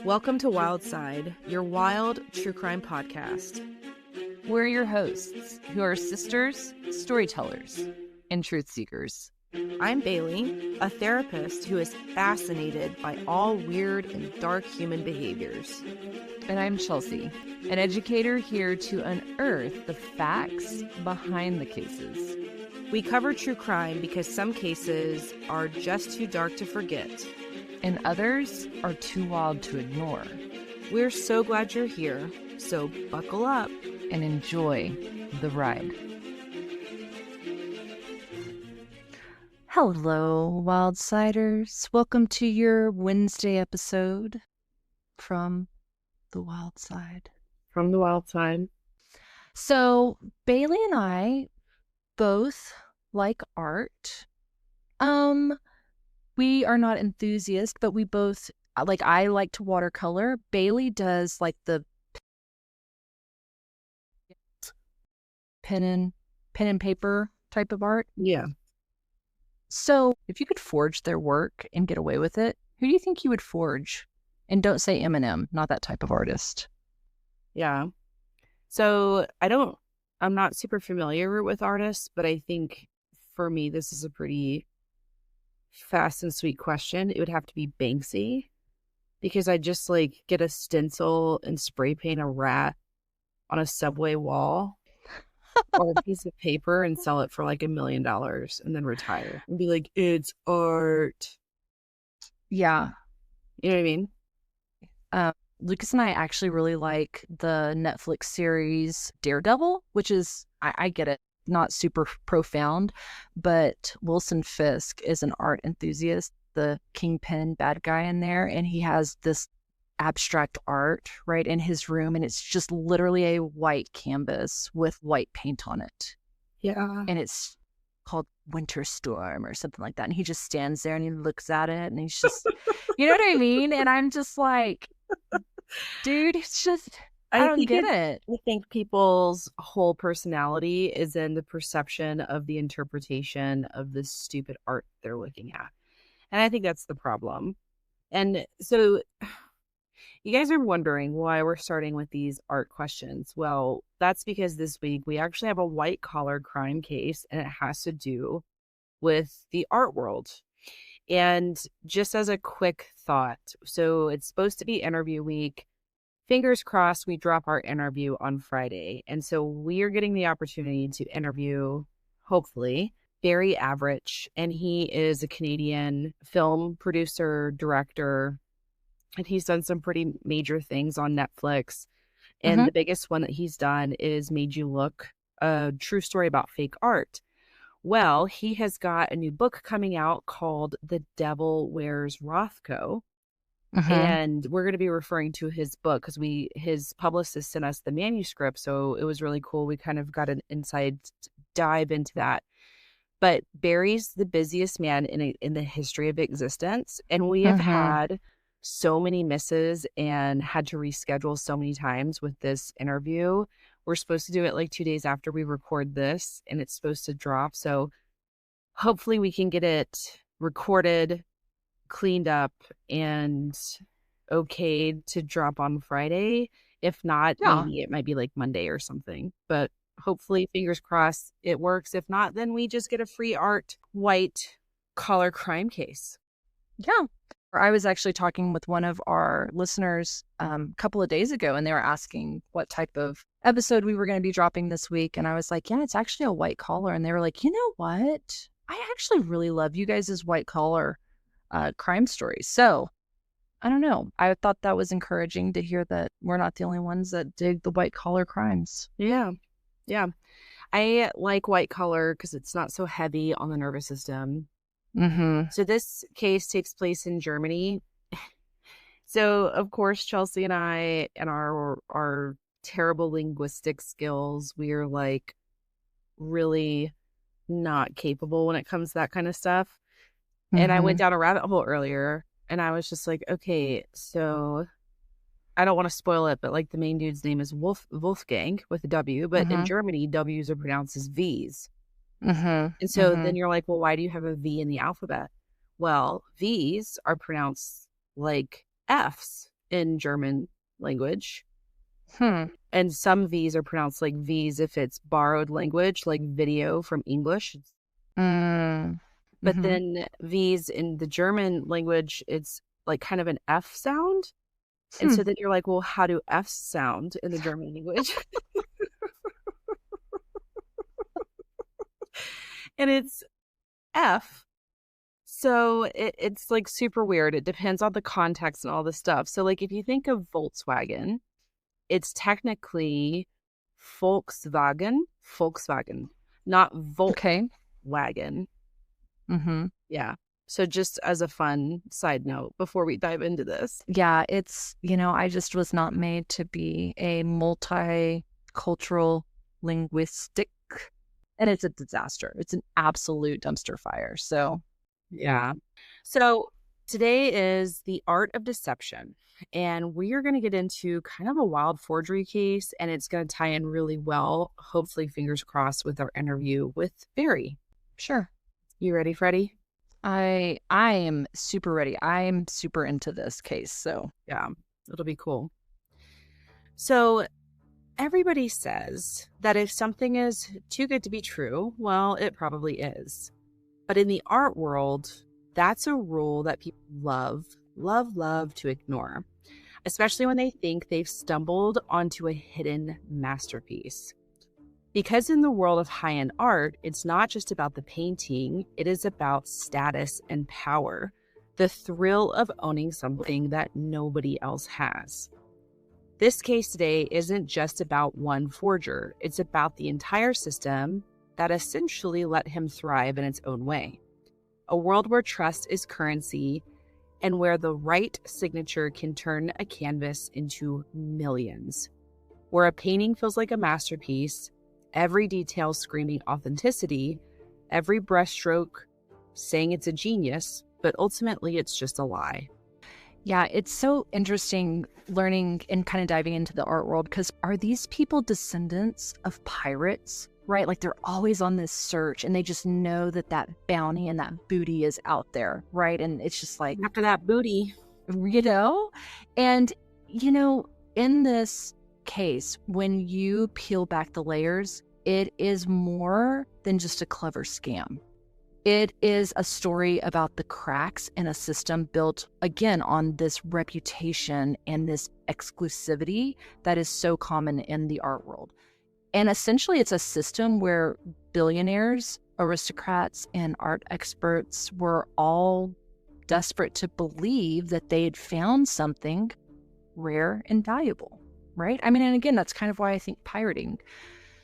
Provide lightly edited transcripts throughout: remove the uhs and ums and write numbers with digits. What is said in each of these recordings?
Welcome to Wildcide, your wild true crime podcast. We're your hosts, who are sisters, storytellers, and truth seekers. I'm Bailey, a therapist who is fascinated by all weird and dark human behaviors. And I'm Chelsea, an educator here to unearth the facts behind the cases. We cover true crime because some cases are just too dark to forget, and others are too wild to ignore. We're so glad you're here, so buckle up and enjoy the ride. Hello, Wildsiders. Welcome to your Wednesday episode from the Wild Side. From the Wild Side. So, Bailey and I both like art. We are not enthusiasts, but we both, I like to watercolor. Bailey does like the pen and paper type of art. Yeah. So if you could forge their work and get away with it, who do you think you would forge? And don't say Eminem, not that type of artist. Yeah. So I'm not super familiar with artists, but I think for me, this is a pretty fast and sweet question. It would have to be Banksy, because I just get a stencil and spray paint a rat on a subway wall or a piece of paper and sell it for $1 million and then retire and be like, it's art. Yeah. You know what I mean? Lucas and I actually really like the Netflix series Daredevil, which is, I get it, not super profound, but Wilson Fisk is an art enthusiast, the kingpin bad guy in there, and he has this abstract art right in his room, and it's just literally a white canvas with white paint on it. Yeah. And it's called Winter Storm or something like that, and he just stands there and he looks at it and he's just you know what I mean? And I'm just like, dude, it's just I don't get it. I think people's whole personality is in the perception of the interpretation of this stupid art they're looking at. And I think that's the problem. And so you guys are wondering why we're starting with these art questions. Well, that's because this week we actually have a white-collar crime case, and it has to do with the art world. And just as a quick thought, so it's supposed to be interview week. Fingers crossed we drop our interview on Friday. And so we are getting the opportunity to interview, hopefully, Barry Average. And he is a Canadian film producer, director, and he's done some pretty major things on Netflix. And the biggest one that he's done is Made You Look, a true story about fake art. Well, he has got a new book coming out called The Devil Wears Rothko. And we're going to be referring to his book because his publicist sent us the manuscript. So it was really cool. We kind of got an inside dive into that. But Barry's the busiest man in the history of existence. And we have had so many misses and had to reschedule so many times with this interview. We're supposed to do it 2 days after we record this, and it's supposed to drop. So hopefully we can get it recorded, cleaned up, and okayed to drop on Friday. If not, maybe it might be Monday or something. But hopefully, fingers crossed, it works. If not, then we just get a free art white collar crime case. Yeah. I was actually talking with one of our listeners a couple of days ago, and they were asking what type of episode we were going to be dropping this week. And I was like, yeah, it's actually a white collar. And they were like, you know what? I actually really love you guys' white collar crime stories. So I don't know. I thought that was encouraging to hear that we're not the only ones that dig the white collar crimes. Yeah. Yeah. I like white collar because it's not so heavy on the nervous system. So this case takes place in Germany. So of course, Chelsea and I and our terrible linguistic skills, we are really not capable when it comes to that kind of stuff. And I went down a rabbit hole earlier, and I was just like, okay, so I don't want to spoil it, but the main dude's name is Wolfgang with a W, but in Germany, W's are pronounced as V's. And so then you're like, well, why do you have a V in the alphabet? Well, V's are pronounced like F's in German language. Hmm. And some V's are pronounced like V's if it's borrowed language, like video from English. Mm. But Mm-hmm. then V's in the German language, it's like kind of an F sound. And Hmm. so then you're like, well, how do F's sound in the German language? And it's F. So it's like super weird. It depends on the context and all this stuff. So like if you think of Volkswagen, it's technically Volkswagen, not Okay. Volkswagen. Mm-hmm. Yeah. So just as a fun side note before we dive into this. Yeah, I just was not made to be a multicultural linguistic, and it's a disaster. It's an absolute dumpster fire. So, Yeah. So today is the art of deception. And we are going to get into kind of a wild forgery case, and it's going to tie in really well, hopefully, fingers crossed, with our interview with Barry. sure. You ready, Freddie? I am super ready. I am super into this case. So, Yeah, it'll be cool. So everybody says that if something is too good to be true, well, it probably is. But in the art world, that's a rule that people love to ignore, especially when they think they've stumbled onto a hidden masterpiece. Because in the world of high-end art, it's not just about the painting, it is about status and power, the thrill of owning something that nobody else has. This case today isn't just about one forger, it's about the entire system that essentially let him thrive in its own way. A world where trust is currency and where the right signature can turn a canvas into millions. Where a painting feels like a masterpiece, every detail screaming authenticity, every brushstroke saying it's a genius, but ultimately it's just a lie. yeah, it's so interesting learning and kind of diving into the art world because are these people descendants of pirates? Right? Like they're always on this search and they just know that bounty and that booty is out there. Right? And it's just like, After that booty. you know? And, in this case, when you peel back the layers, it is more than just a clever scam. It is a story about the cracks in a system built, again, on this reputation and this exclusivity that is so common in the art world. And essentially, it's a system where billionaires, aristocrats, and art experts were all desperate to believe that they had found something rare and valuable, right? I mean, and again, that's kind of why I think pirating.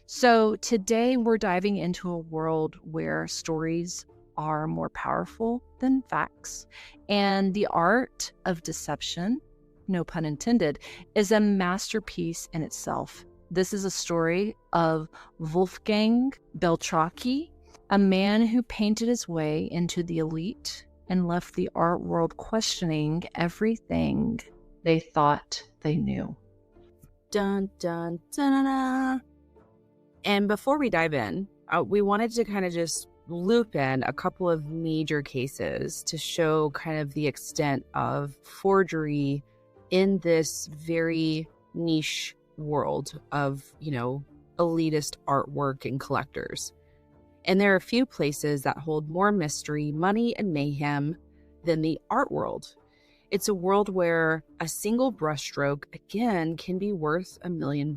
So today we're diving into a world where stories are more powerful than facts. And the art of deception, no pun intended, is a masterpiece in itself. This is a story of Wolfgang Beltracchi, a man who painted his way into the elite and left the art world questioning everything they thought they knew. Dun, dun, dun, dun, dun. And before we dive in, we wanted to kind of just loop in a couple of major cases to show kind of the extent of forgery in this very niche world of, elitist artwork and collectors. And there are a few places that hold more mystery, money, and mayhem than the art world. It's a world where a single brushstroke, again, can be worth $1 million.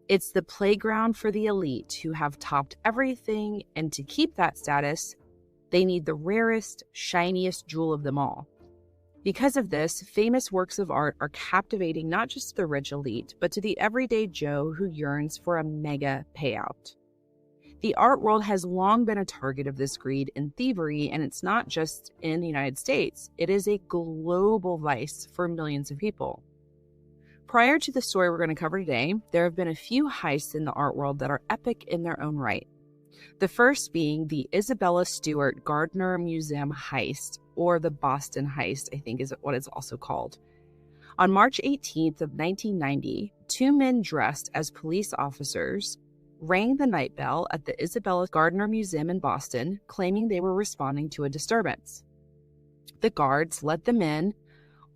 It's the playground for the elite who have topped everything, and to keep that status, they need the rarest, shiniest jewel of them all. Because of this, famous works of art are captivating not just the rich elite, but to the everyday Joe who yearns for a mega payout. The art world has long been a target of this greed and thievery, and it's not just in the United States. It is a global vice for millions of people. Prior to the story we're going to cover today, there have been a few heists in the art world that are epic in their own right. The first being the Isabella Stewart Gardner Museum heist, or the Boston heist, I think is what it's also called. On March 18th of 1990, two men dressed as police officers rang the night bell at the Isabella Gardner Museum in Boston, claiming they were responding to a disturbance. The guards let them in,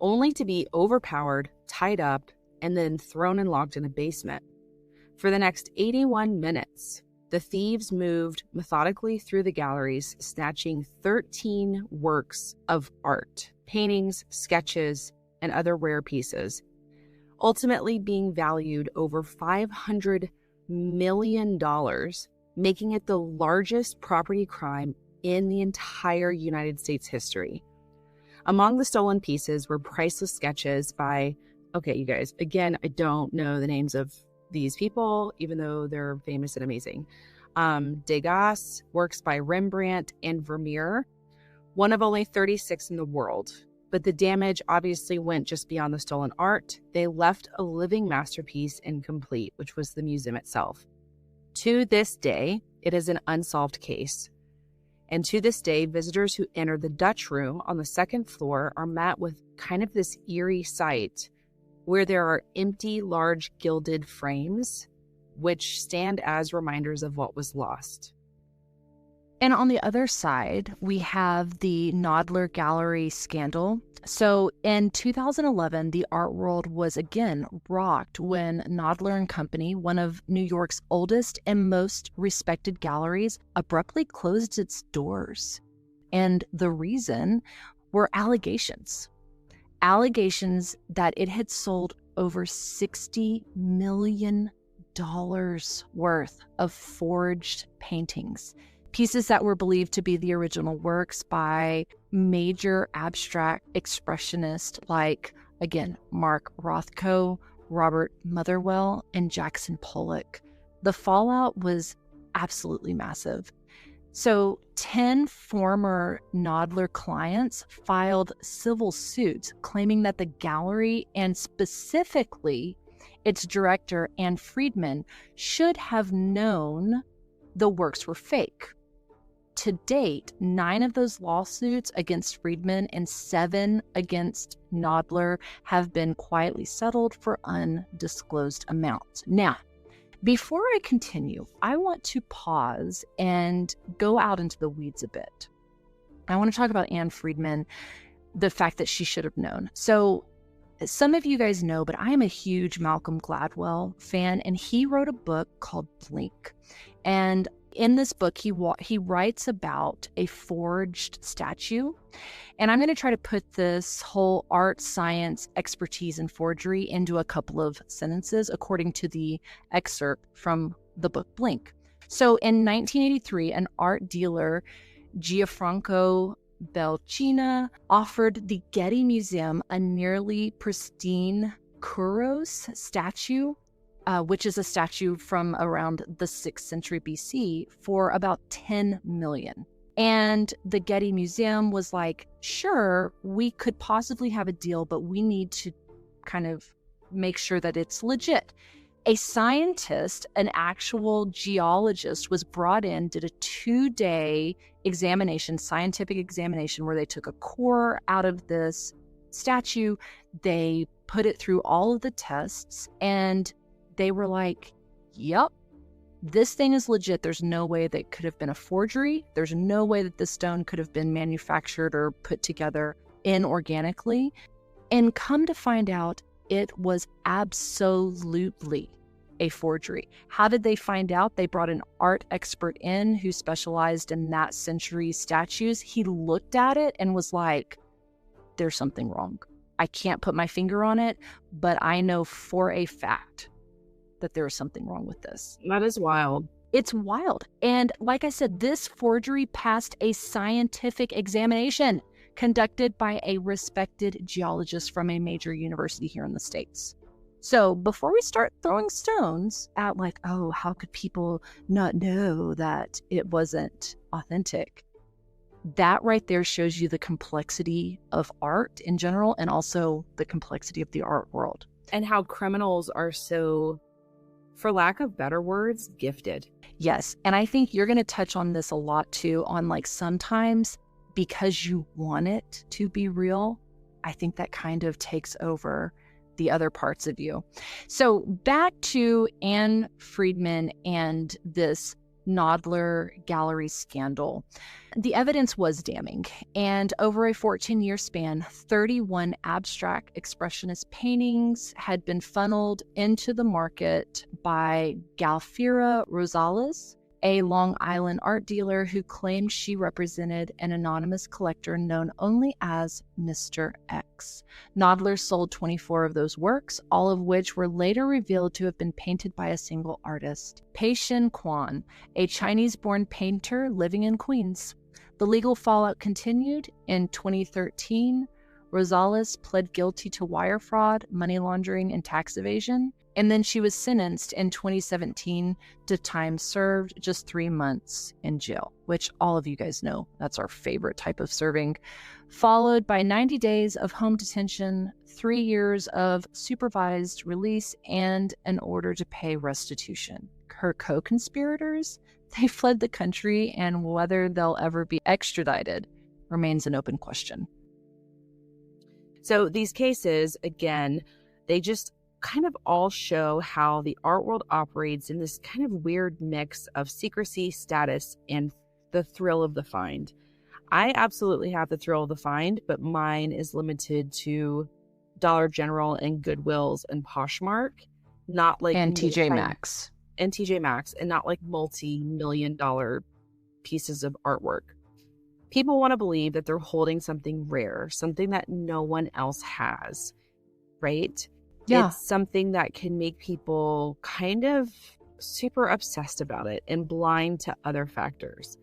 only to be overpowered, tied up, and then thrown and locked in a basement. For the next 81 minutes, the thieves moved methodically through the galleries, snatching 13 works of art, paintings, sketches, and other rare pieces, ultimately being valued over $500 million, making it the largest property crime in the entire United States history. Among the stolen pieces were priceless sketches by, okay, you guys, again, I don't know the names of these people, even though they're famous and amazing. Degas, works by Rembrandt and Vermeer, one of only 36 in the world. But the damage obviously went just beyond the stolen art. They left a living masterpiece incomplete, which was the museum itself. To this day, it is an unsolved case. And to this day, visitors who enter the Dutch room on the second floor are met with kind of this eerie sight where there are empty, large gilded frames, which stand as reminders of what was lost. And on the other side, we have the Knoedler Gallery scandal. So in 2011, the art world was again rocked when Knoedler and Company, one of New York's oldest and most respected galleries, abruptly closed its doors. And the reason were allegations. Allegations that it had sold over $60 million worth of forged paintings. Pieces that were believed to be the original works by major abstract expressionists like, again, Mark Rothko, Robert Motherwell, and Jackson Pollock. The fallout was absolutely massive. So 10 former Knoedler clients filed civil suits claiming that the gallery, and specifically its director, Anne Friedman, should have known the works were fake. To date, 9 of those lawsuits against Friedman and 7 against Knoedler have been quietly settled for undisclosed amounts. Now, before I continue, I want to pause and go out into the weeds a bit. I want to talk about Anne Friedman, the fact that she should have known. So some of you guys know, but I am a huge Malcolm Gladwell fan, and he wrote a book called Blink. And in this book, he writes about a forged statue. And I'm going to try to put this whole art, science, expertise, and forgery into a couple of sentences according to the excerpt from the book Blink. So in 1983, an art dealer, Gianfranco Beltracchi, offered the Getty Museum a nearly pristine Kouros statue, which is a statue from around the 6th century BC, for about $10 million. And the Getty Museum was like, sure, we could possibly have a deal, but we need to kind of make sure that it's legit. A scientist, an actual geologist, was brought in, did a 2-day examination, scientific examination, where they took a core out of this statue, they put it through all of the tests, and they were like, yep, this thing is legit. There's no way that could have been a forgery. There's no way that this stone could have been manufactured or put together inorganically. And come to find out, it was absolutely a forgery. How did they find out? They brought an art expert in who specialized in that century's statues. He looked at it and was like, there's something wrong. I can't put my finger on it, but I know for a fact that there is something wrong with this. That is wild. It's wild. And like I said, this forgery passed a scientific examination conducted by a respected geologist from a major university here in the States. So before we start throwing stones at like, oh, how could people not know that it wasn't authentic? That right there shows you the complexity of art in general, and also the complexity of the art world. And how criminals are so, for lack of better words, gifted. Yes. And I think you're going to touch on this a lot too, on like sometimes because you want it to be real, I think that kind of takes over the other parts of you. So back to Anne Friedman and this Nodler gallery scandal. The evidence was damning, and over a 14-year span, 31 abstract expressionist paintings had been funneled into the market by Galfira Rosales, a Long Island art dealer who claimed she represented an anonymous collector known only as Mr. X. Nodler sold 24 of those works, all of which were later revealed to have been painted by a single artist, Pei Shin Quan, a Chinese-born painter living in Queens. The legal fallout continued. In 2013, Rosales pled guilty to wire fraud, money laundering, and tax evasion. And then she was sentenced in 2017 to time served, just 3 months in jail, which all of you guys know that's our favorite type of serving, followed by 90 days of home detention, 3 years of supervised release, and an order to pay restitution. Her co-conspirators, they fled the country, and whether they'll ever be extradited remains an open question. So these cases, again, they just kind of all show how the art world operates in this kind of weird mix of secrecy, status, and the thrill of the find. I absolutely have the thrill of the find, but mine is limited to Dollar General and Goodwills and Poshmark, not like and TJ Maxx. And TJ Maxx, and not like multi-million-dollar pieces of artwork. People want to believe that they're holding something rare, something that no one else has, right? Yeah. It's something that can make people kind of super obsessed about it and blind to other factors.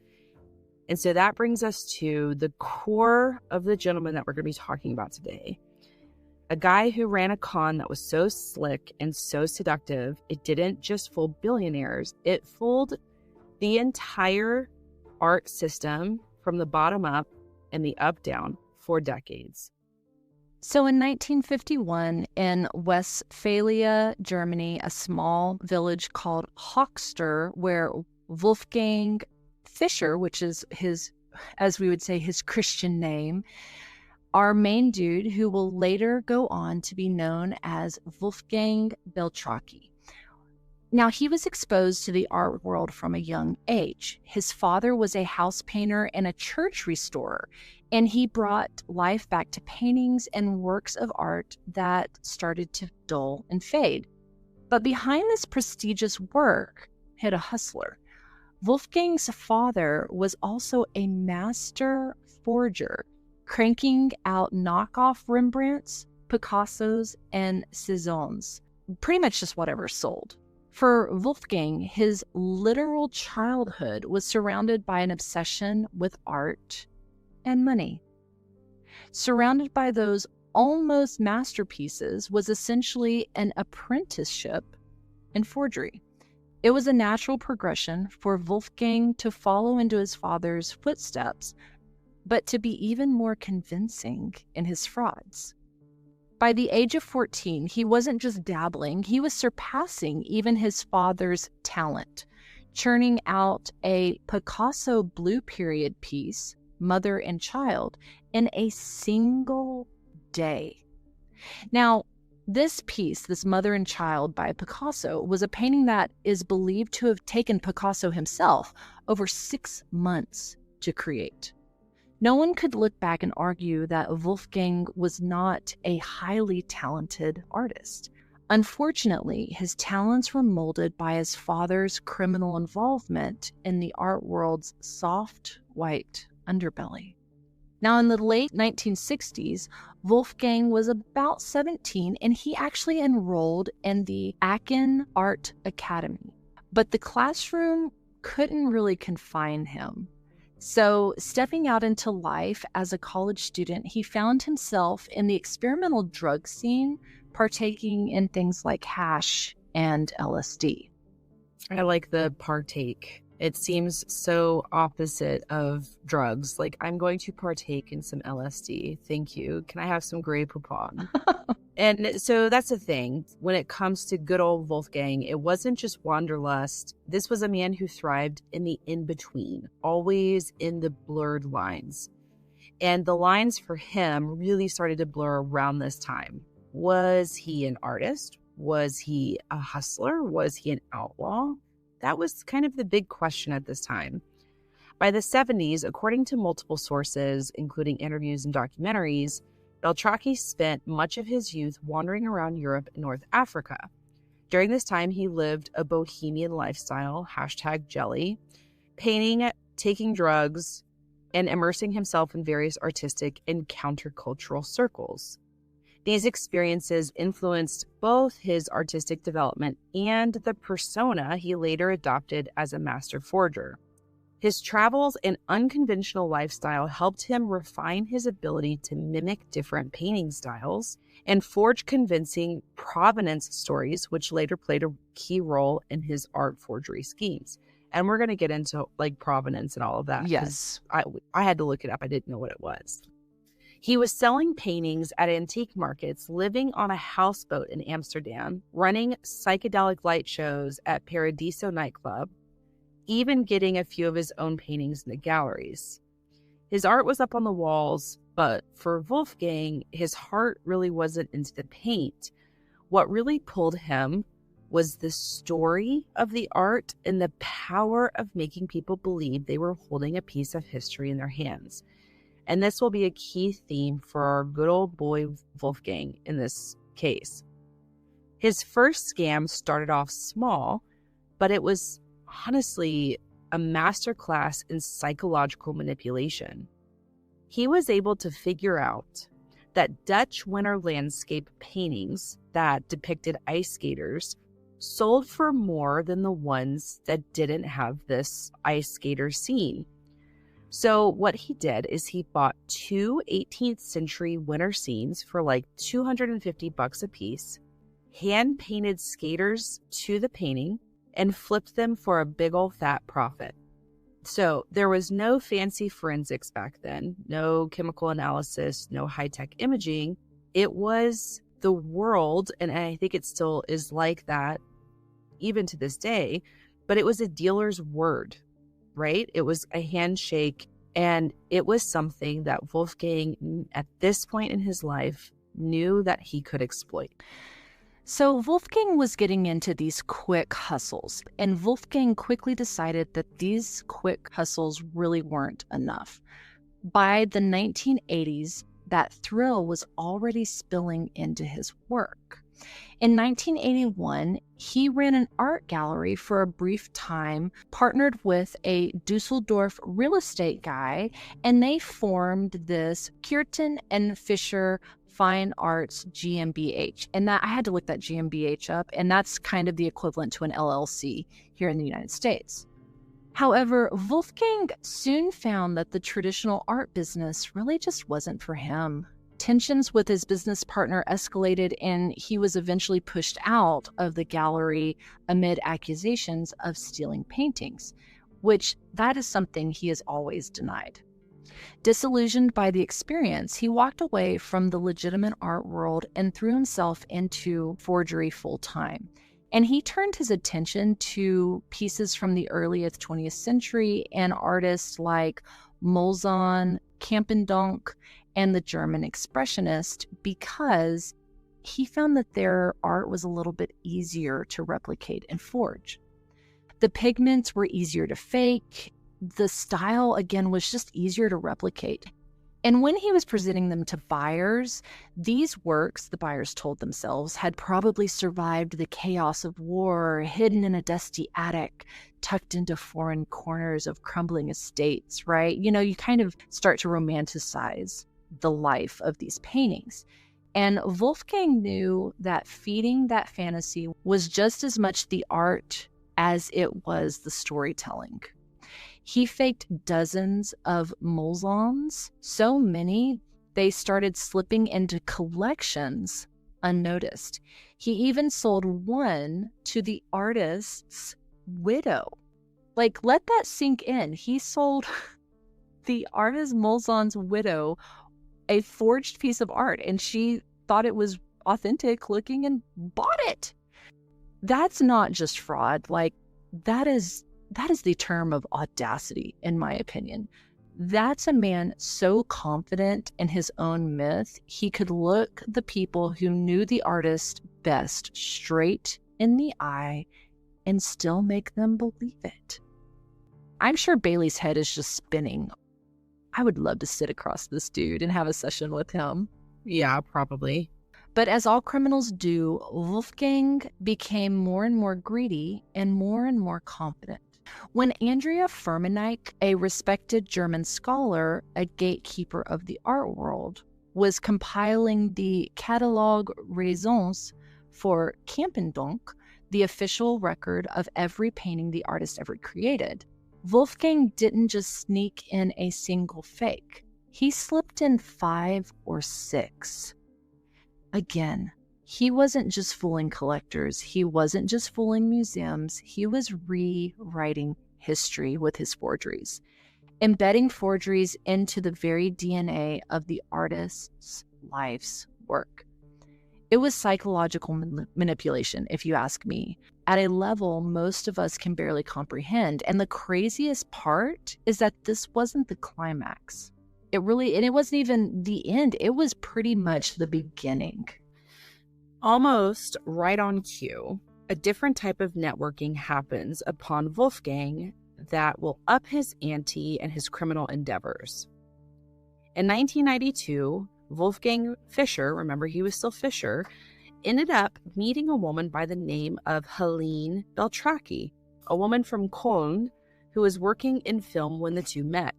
And so that brings us to the core of the gentleman that we're going to be talking about today. A guy who ran a con that was so slick and so seductive, it didn't just fool billionaires, it fooled the entire art system from the bottom up and the up down for decades. So in 1951, in Westphalia, Germany, a small village called Hochster, where Wolfgang Fischer, which is his, as we would say, his Christian name, our main dude, who will later go on to be known as Wolfgang Beltracchi. Now, he was exposed to the art world from a young age. His father was a house painter and a church restorer, and he brought life back to paintings and works of art that started to dull and fade. But behind this prestigious work hid a hustler. Wolfgang's father was also a master forger, cranking out knockoff Rembrandts, Picassos, and Cézannes, pretty much just whatever sold. For Wolfgang, his literal childhood was surrounded by an obsession with art and money. Surrounded by those almost masterpieces was essentially an apprenticeship in forgery. It was a natural progression for Wolfgang to follow into his father's footsteps, but to be even more convincing in his frauds. By the age of 14, he wasn't just dabbling, he was surpassing even his father's talent, churning out a Picasso Blue Period piece, Mother and Child, in a single day. Now, this piece, this Mother and Child by Picasso, was a painting that is believed to have taken Picasso himself over 6 months to create. No one could look back and argue that Wolfgang was not a highly talented artist. Unfortunately, his talents were molded by his father's criminal involvement in the art world's soft, white underbelly. Now, in the late 1960s, Wolfgang was about 17, and he actually enrolled in the Aachen Art Academy. But the classroom couldn't really confine him. So, stepping out into life as a college student, he found himself in the experimental drug scene, partaking in things like hash and LSD. I like the partake. It seems so opposite of drugs. Like, I'm going to partake in some LSD. Thank you. Can I have some Grey Poupon? And so that's the thing. When it comes to good old Wolfgang, it wasn't just wanderlust. This was a man who thrived in the in-between, always in the blurred lines. And the lines for him really started to blur around this time. Was he an artist? Was he a hustler? Was he an outlaw? That was kind of the big question at this time. By the 70s, according to multiple sources, including interviews and documentaries, Beltracchi spent much of his youth wandering around Europe and North Africa. During this time, he lived a bohemian lifestyle, #jelly, painting, taking drugs, and immersing himself in various artistic and countercultural circles. These experiences influenced both his artistic development and the persona he later adopted as a master forger. His travels and unconventional lifestyle helped him refine his ability to mimic different painting styles and forge convincing provenance stories, which later played a key role in his art forgery schemes. And we're going to get into like provenance and all of that. Yes. I had to look it up. I didn't know what it was. He was selling paintings at antique markets, living on a houseboat in Amsterdam, running psychedelic light shows at Paradiso nightclub, even getting a few of his own paintings in the galleries. His art was up on the walls, but for Wolfgang, his heart really wasn't into the paint. What really pulled him was the story of the art and the power of making people believe they were holding a piece of history in their hands. And this will be a key theme for our good old boy Wolfgang in this case. His first scam started off small, but it was honestly a masterclass in psychological manipulation. He was able to figure out that Dutch winter landscape paintings that depicted ice skaters sold for more than the ones that didn't have this ice skater scene. So what he did is he bought two 18th century winter scenes for like $250 a piece, hand painted skaters to the painting, and flipped them for a big old fat profit. So there was no fancy forensics back then, no chemical analysis, no high-tech imaging. It was the world, and I think it still is like that even to this day, but it was a dealer's word, right? It was a handshake, and it was something that Wolfgang, at this point in his life, knew that he could exploit. So Wolfgang was getting into these quick hustles, and Wolfgang quickly decided that these quick hustles really weren't enough. By the 1980s, that thrill was already spilling into his work. In 1981, he ran an art gallery for a brief time, partnered with a Dusseldorf real estate guy, and they formed this Kierton and Fisher Fine Arts GmbH. And that I had to look that GmbH up, and that's kind of the equivalent to an LLC here in the United States. However, Wolfgang soon found that the traditional art business really just wasn't for him. Tensions with his business partner escalated, and he was eventually pushed out of the gallery amid accusations of stealing paintings, which that is something he has always denied. Disillusioned by the experience, he walked away from the legitimate art world and threw himself into forgery full time. And he turned his attention to pieces from the earliest 20th century and artists like Molson, Campendonk, and the German Expressionist because he found that their art was a little bit easier to replicate and forge. The pigments were easier to fake. The style, again, was just easier to replicate. And when he was presenting them to buyers, these works, the buyers told themselves, had probably survived the chaos of war, hidden in a dusty attic, tucked into foreign corners of crumbling estates, right? You know, you kind of start to romanticize the life of these paintings. And Wolfgang knew that feeding that fantasy was just as much the art as it was the storytelling. He faked dozens of Molsons, so many they started slipping into collections unnoticed. He even sold one to the artist's widow. Like, let that sink in. He sold the artist Molson's widow a forged piece of art, and she thought it was authentic looking and bought it. That's not just fraud. Like, that is the term of audacity, in my opinion. That's a man so confident in his own myth, he could look the people who knew the artist best straight in the eye and still make them believe it. I'm sure Bailey's head is just spinning. I would love to sit across this dude and have a session with him. Yeah, probably. But as all criminals do, Wolfgang became more and more greedy and more confident. When Andrea Firmenich, a respected German scholar, a gatekeeper of the art world, was compiling the Catalogue Raisons for Campendonk, the official record of every painting the artist ever created, Wolfgang didn't just sneak in a single fake. He slipped in 5 or 6. Again, he wasn't just fooling collectors. He wasn't just fooling museums. He was rewriting history with his forgeries, embedding forgeries into the very DNA of the artist's life's work. It was psychological manipulation, if you ask me, at a level most of us can barely comprehend. And the craziest part is that this wasn't the climax. It wasn't even the end. It was pretty much the beginning. Almost right on cue, a different type of networking happens upon Wolfgang that will up his ante and his criminal endeavors. In 1992, Wolfgang Fischer, remember he was still Fischer, ended up meeting a woman by the name of Helene Beltracchi, a woman from Köln who was working in film when the two met.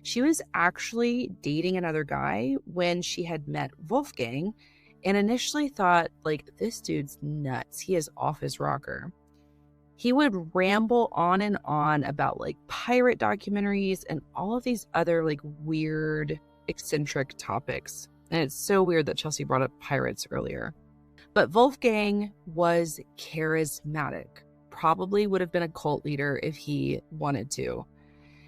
She was actually dating another guy when she had met Wolfgang and initially thought, like, this dude's nuts. He is off his rocker. He would ramble on and on about, like, pirate documentaries and all of these other, like, weird, eccentric topics. And it's so weird that Chelsea brought up pirates earlier. But Wolfgang was charismatic. Probably would have been a cult leader if he wanted to.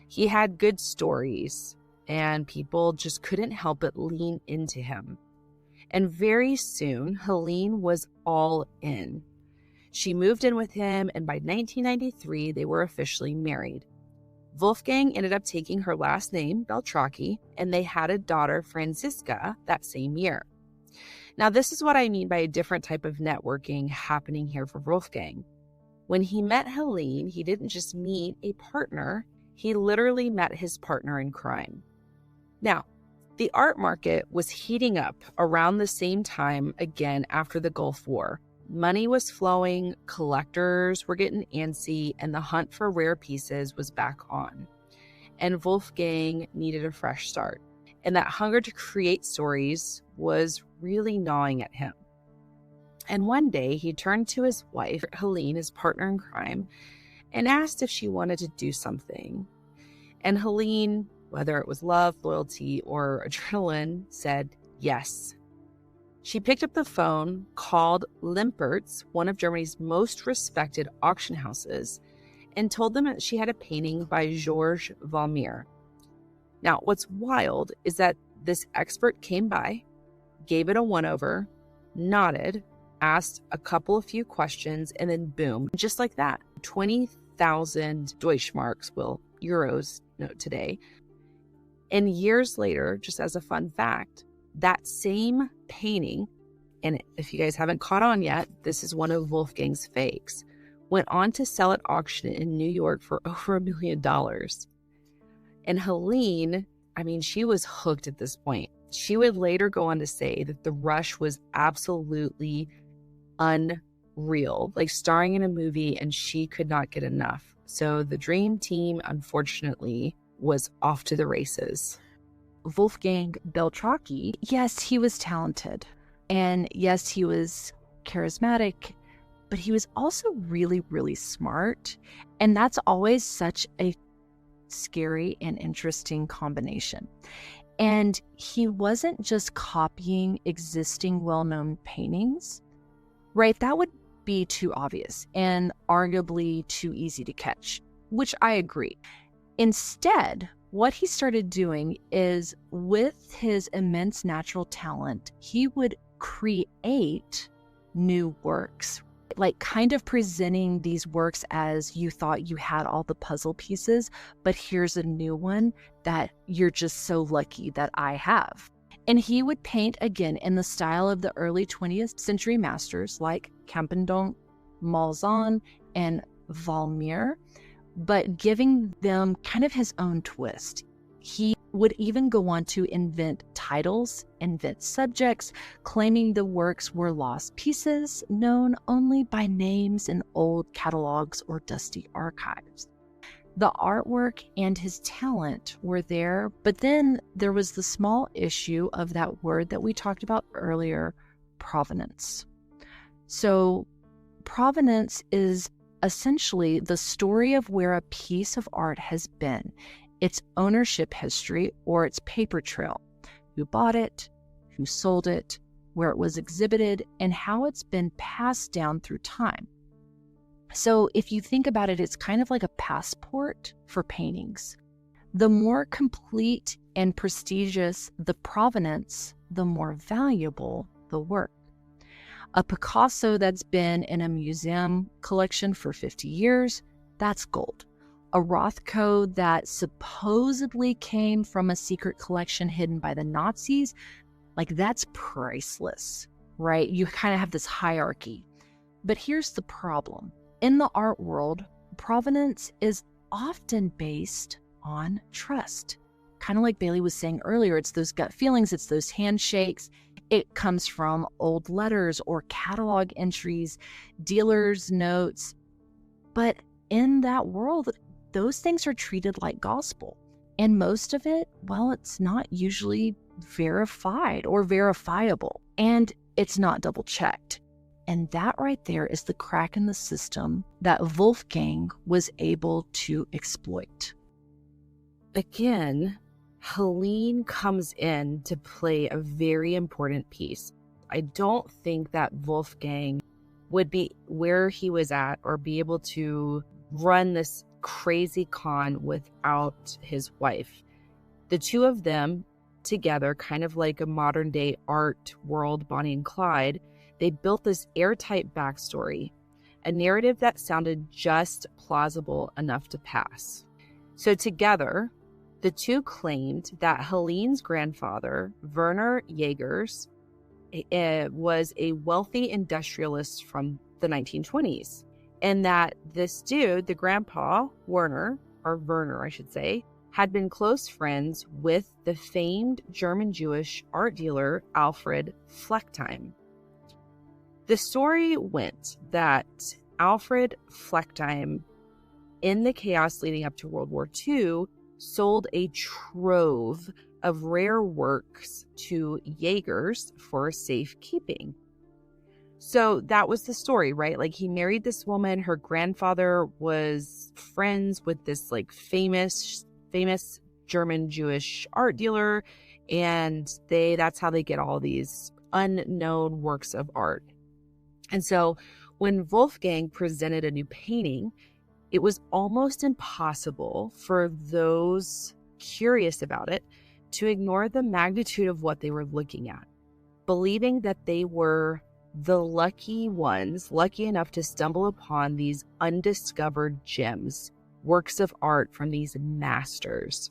He had good stories, and people just couldn't help but lean into him. And very soon, Helene was all in. She moved in with him, and by 1993, they were officially married. Wolfgang ended up taking her last name, Beltracchi, and they had a daughter, Franziska, that same year. Now, this is what I mean by a different type of networking happening here for Wolfgang. When he met Helene, he didn't just meet a partner, he literally met his partner in crime. Now, the art market was heating up around the same time again after the Gulf War. Money was flowing, collectors were getting antsy, and the hunt for rare pieces was back on. And Wolfgang needed a fresh start. And that hunger to create stories was really gnawing at him. And one day he turned to his wife, Helene, his partner in crime, and asked if she wanted to do something. And Helene, whether it was love, loyalty, or adrenaline, said yes. She picked up the phone, called Limpert's, one of Germany's most respected auction houses, and told them that she had a painting by Georges Valmire. Now, what's wild is that this expert came by, gave it a one-over, nodded, asked a couple of few questions, and then boom, just like that, 20,000 Deutschmarks, well, euros today. And years later, just as a fun fact, that same painting, and if you guys haven't caught on yet, this is one of Wolfgang's fakes, went on to sell at auction in New York for over $1 million. And Helene, she was hooked at this point. She would later go on to say that the rush was absolutely unreal, like starring in a movie, and she could not get enough. So the dream team, unfortunately, was off to the races. Wolfgang Beltracchi, yes, he was talented. And yes, he was charismatic, but he was also really, really smart. And that's always such a scary and interesting combination. And he wasn't just copying existing well-known paintings, right? That would be too obvious and arguably too easy to catch, which I agree. Instead, what he started doing is, with his immense natural talent, he would create new works, like kind of presenting these works as you thought you had all the puzzle pieces, but here's a new one that you're just so lucky that I have. And he would paint again in the style of the early 20th century masters like Campendonk, Malzahn, and Valmir, but giving them kind of his own twist. He would even go on to invent titles, invent subjects, claiming the works were lost pieces known only by names in old catalogs or dusty archives. The artwork and his talent were there, but then there was the small issue of that word that we talked about earlier, provenance. So, provenance is essentially the story of where a piece of art has been, its ownership history or its paper trail, who bought it, who sold it, where it was exhibited, and how it's been passed down through time. So if you think about it, it's kind of like a passport for paintings. The more complete and prestigious the provenance, the more valuable the work. A Picasso that's been in a museum collection for 50 years, that's gold. A Rothko that supposedly came from a secret collection hidden by the Nazis, like that's priceless, right? You kind of have this hierarchy. But here's the problem. In the art world, provenance is often based on trust. Kind of like Bailey was saying earlier, it's those gut feelings, it's those handshakes. It comes from old letters or catalog entries, dealers' notes. But in that world, those things are treated like gospel. And most of it, well, it's not usually verified or verifiable. And it's not double checked. And that right there is the crack in the system that Wolfgang was able to exploit. Again, Helene comes in to play a very important piece. I don't think that Wolfgang would be where he was at or be able to run this crazy con without his wife. The two of them together, kind of like a modern day art world, Bonnie and Clyde, they built this airtight backstory, a narrative that sounded just plausible enough to pass. So together, the two claimed that Helene's grandfather, Werner Jaegers, was a wealthy industrialist from the 1920s, and that this dude, the grandpa, Werner I should say, had been close friends with the famed German Jewish art dealer Alfred Fleckheim. The story went that Alfred Fleckheim, in the chaos leading up to World War II, sold a trove of rare works to Jaegers for safekeeping. So that was the story, right? Like, he married this woman. Her grandfather was friends with this like famous German Jewish art dealer, and that's how they get all these unknown works of art. And so when Wolfgang presented a new painting, it was almost impossible for those curious about it to ignore the magnitude of what they were looking at, believing that they were the lucky ones, lucky enough to stumble upon these undiscovered gems, works of art from these masters.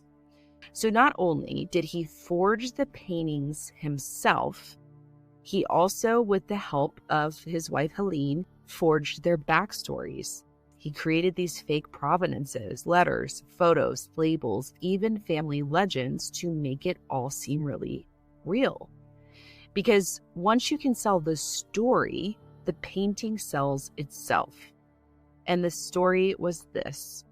So not only did he forge the paintings himself, he also, with the help of his wife Helene, forged their backstories. He created these fake provenances, letters, photos, labels, even family legends to make it all seem really real. Because once you can sell the story, the painting sells itself. And the story was this.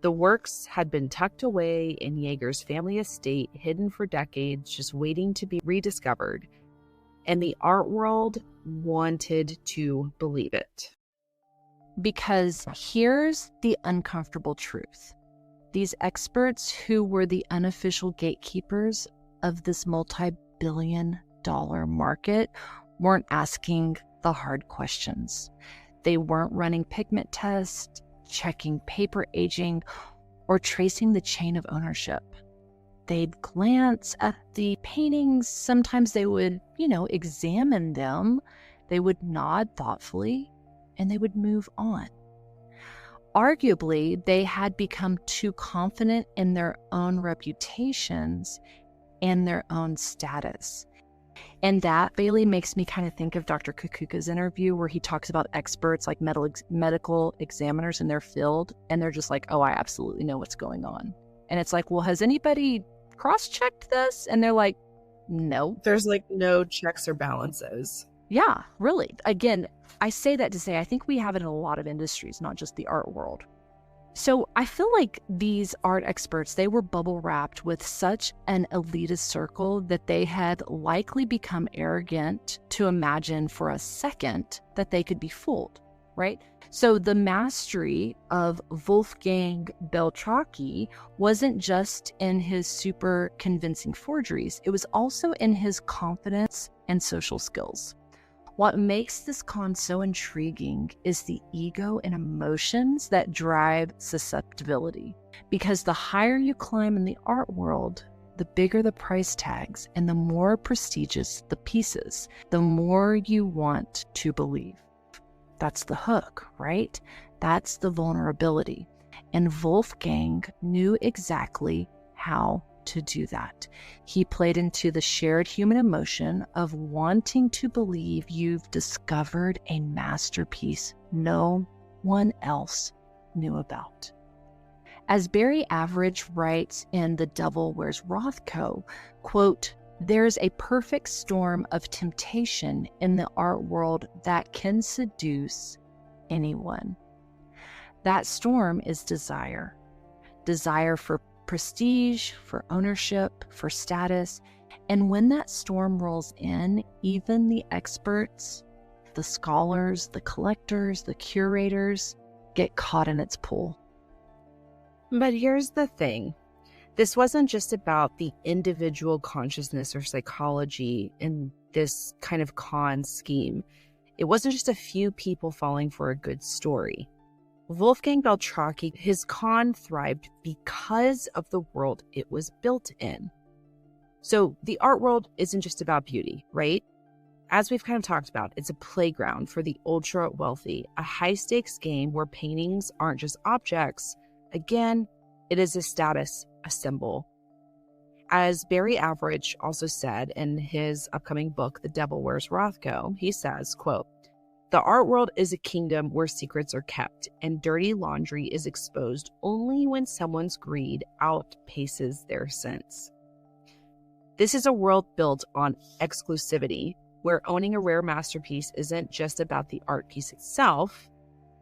The works had been tucked away in Jaeger's family estate, hidden for decades, just waiting to be rediscovered. And the art world wanted to believe it. Because here's the uncomfortable truth. These experts, who were the unofficial gatekeepers of this multi-billion-dollar market, weren't asking the hard questions. They weren't running pigment tests, checking paper aging, or tracing the chain of ownership. They'd glance at the paintings. Sometimes they would, examine them. They would nod thoughtfully, and they would move on. Arguably, they had become too confident in their own reputations and their own status. And that, Bailey, makes me kind of think of Dr. Kukuka's interview where he talks about experts like medical examiners in their field, and they're just like, oh, I absolutely know what's going on. And it's like, well, has anybody cross-checked this? And they're like, no. There's like no checks or balances. Yeah, really. Again, I say that to say I think we have it in a lot of industries, not just the art world. So I feel like these art experts, they were bubble wrapped with such an elitist circle that they had likely become arrogant to imagine for a second that they could be fooled, right? So the mastery of Wolfgang Beltracchi wasn't just in his super convincing forgeries, it was also in his confidence and social skills. What makes this con so intriguing is the ego and emotions that drive susceptibility. Because the higher you climb in the art world, the bigger the price tags and the more prestigious the pieces, the more you want to believe. That's the hook, right? That's the vulnerability. And Wolfgang knew exactly how to do that. He played into the shared human emotion of wanting to believe you've discovered a masterpiece no one else knew about. As Barry Average writes in The Devil Wears Rothko, quote, "There's a perfect storm of temptation in the art world that can seduce anyone. That storm is desire. Desire for prestige, for ownership, for status. And when that storm rolls in, even the experts, the scholars, the collectors, the curators get caught in its pull." But here's the thing. This wasn't just about the individual consciousness or psychology in this kind of con scheme. It wasn't just a few people falling for a good story. Wolfgang Beltracchi, his con thrived because of the world it was built in. So the art world isn't just about beauty, right? As we've kind of talked about, it's a playground for the ultra wealthy, a high stakes game where paintings aren't just objects. Again, it is a status, a symbol. As Barry Average also said in his upcoming book, The Devil Wears Rothko, he says, quote, "The art world is a kingdom where secrets are kept and dirty laundry is exposed only when someone's greed outpaces their sense. This is a world built on exclusivity, where owning a rare masterpiece isn't just about the art piece itself,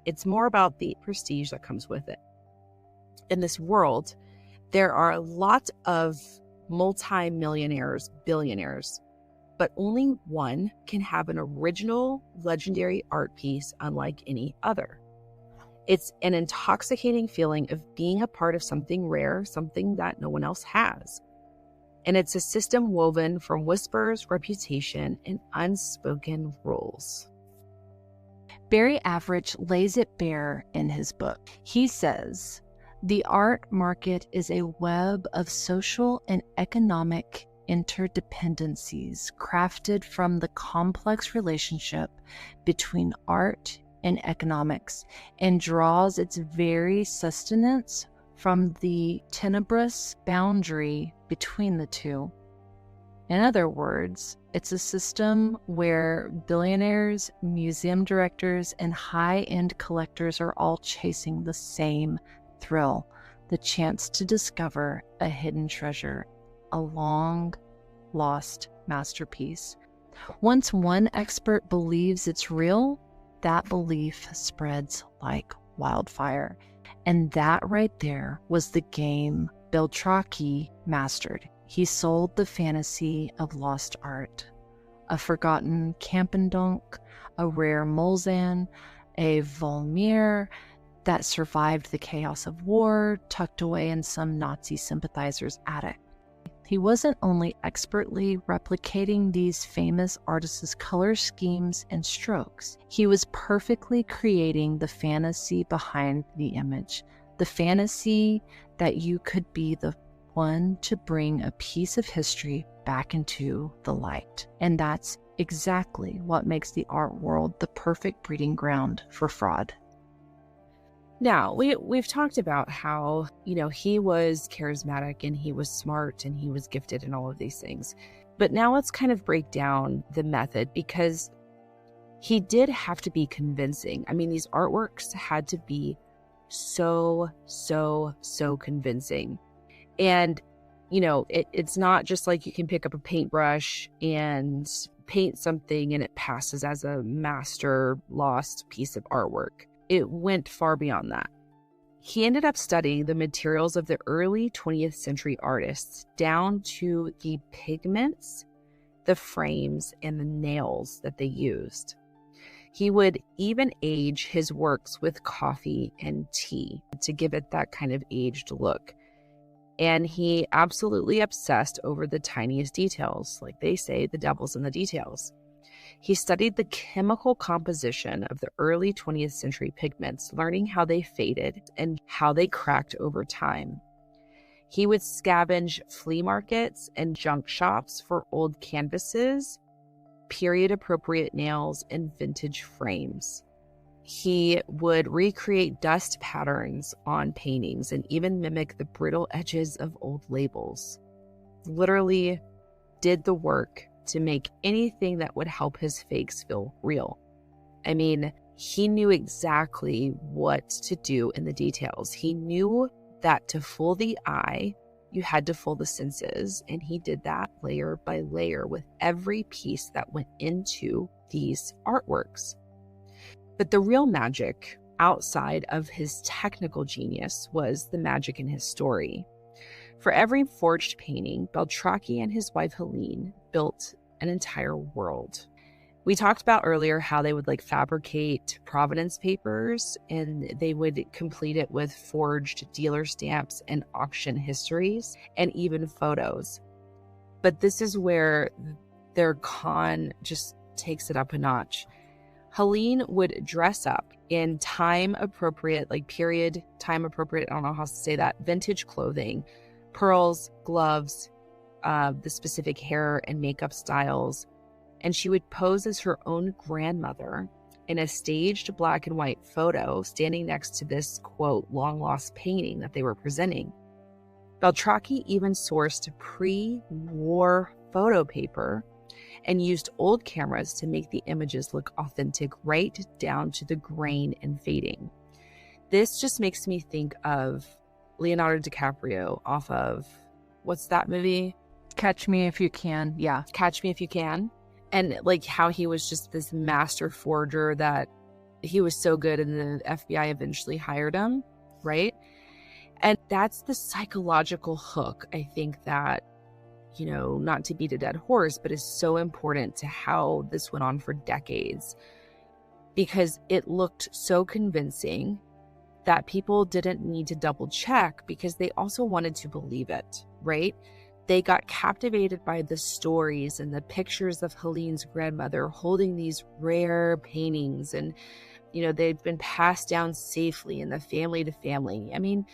it's more about the prestige that comes with it. In this world, there are a lot of multi-millionaires, billionaires, but only one can have an original, legendary art piece unlike any other. It's an intoxicating feeling of being a part of something rare, something that no one else has. And it's a system woven from whispers, reputation, and unspoken rules." Barry Average lays it bare in his book. He says, "The art market is a web of social and economic interdependencies crafted from the complex relationship between art and economics and draws its very sustenance from the tenebrous boundary between the two. In other words, it's a system where billionaires, museum directors, and high-end collectors are all chasing the same thrill, the chance to discover a hidden treasure, a long-lost masterpiece. Once one expert believes it's real, that belief spreads like wildfire. And that right there was the game Beltracchi mastered. He sold the fantasy of lost art, a forgotten Campendonk, a rare Mulsanne, a Volmire that survived the chaos of war, tucked away in some Nazi sympathizer's attic. He wasn't only expertly replicating these famous artists' color schemes and strokes, he was perfectly creating the fantasy behind the image, the fantasy that you could be the one to bring a piece of history back into the light. And that's exactly what makes the art world the perfect breeding ground for fraud. Now, we've talked about how, he was charismatic and he was smart and he was gifted and all of these things. But now let's kind of break down the method, because he did have to be convincing. I mean, these artworks had to be so convincing. And, it's not just like you can pick up a paintbrush and paint something and it passes as a master lost piece of artwork. It went far beyond that. He ended up studying the materials of the early 20th century artists down to the pigments, the frames, and the nails that they used. He would even age his works with coffee and tea to give it that kind of aged look. And he absolutely obsessed over the tiniest details. Like they say, the devil's in the details. He studied the chemical composition of the early 20th century pigments, learning how they faded and how they cracked over time. He would scavenge flea markets and junk shops for old canvases, period-appropriate nails, and vintage frames. He would recreate dust patterns on paintings and even mimic the brittle edges of old labels. Literally did the work to make anything that would help his fakes feel real. I mean, he knew exactly what to do in the details. He knew that to fool the eye, you had to fool the senses, and he did that layer by layer with every piece that went into these artworks. But the real magic outside of his technical genius was the magic in his story. For every forged painting, Beltracchi and his wife Helene built an entire world. We talked about earlier how they would fabricate provenance papers, and they would complete it with forged dealer stamps and auction histories and even photos. But this is where their con just takes it up a notch. Helene would dress up in time-appropriate, time-appropriate, I don't know how to say that, vintage clothing, pearls, gloves, the specific hair and makeup styles, and she would pose as her own grandmother in a staged black and white photo standing next to this, quote, long-lost painting that they were presenting. Beltracchi even sourced pre-war photo paper and used old cameras to make the images look authentic right down to the grain and fading. This just makes me think of Leonardo DiCaprio off of, what's that movie? Catch Me If You Can. Yeah. Catch Me If You Can. And how he was just this master forger, that he was so good and the FBI eventually hired him, right? And that's the psychological hook, I think, that, not to beat a dead horse, but is so important to how this went on for decades, because it looked so convincing that people didn't need to double check because they also wanted to believe it, right? They got captivated by the stories and the pictures of Helene's grandmother holding these rare paintings, and, they'd been passed down safely in the family to family. I mean,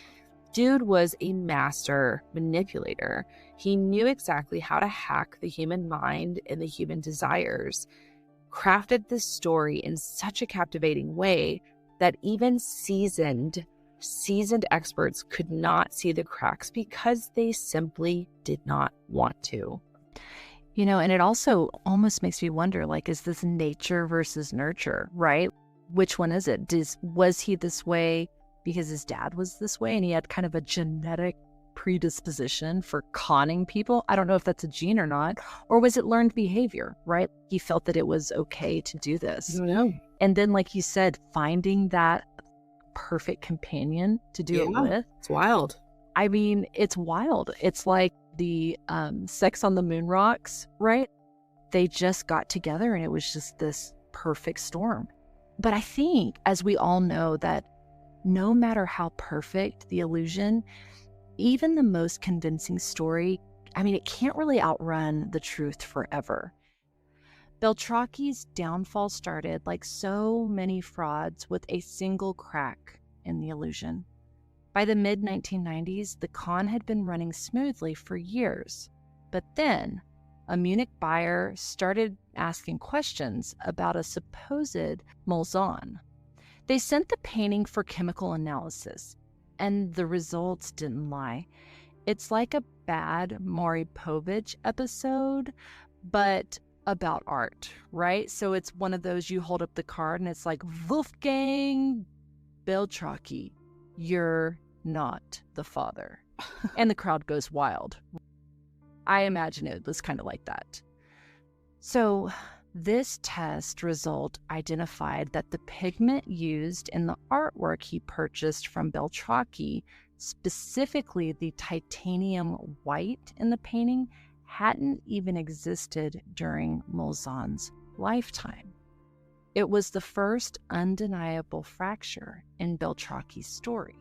dude was a master manipulator. He knew exactly how to hack the human mind and the human desires, crafted this story in such a captivating way that even seasoned experts could not see the cracks because they simply did not want to. And it also almost makes me wonder, is this nature versus nurture, right? Which one is it? Was he this way because his dad was this way and he had kind of a genetic predisposition for conning people? I don't know if that's a gene or not. Or was it learned behavior, right? He felt that it was okay to do this. I don't know. And then, like you said, finding that perfect companion to do it with. It's wild. I mean, it's wild. It's like the Sex on the Moon rocks, right? They just got together and it was just this perfect storm. But I think, as we all know, that no matter how perfect the illusion, even the most convincing story, it can't really outrun the truth forever. Beltracchi's downfall started, like so many frauds, with a single crack in the illusion. By the mid-1990s, the con had been running smoothly for years. But then, a Munich buyer started asking questions about a supposed Molzon. They sent the painting for chemical analysis, and the results didn't lie. It's like a bad Maury Povich episode, but about art, right? So it's one of those, you hold up the card and it's like, Wolfgang Beltracchi, you're not the father. And the crowd goes wild. I imagine it was kind of like that. So this test result identified that the pigment used in the artwork he purchased from Beltracchi, specifically the titanium white in the painting, hadn't even existed during Mulsanne's lifetime. It was the first undeniable fracture in Beltracchi's story.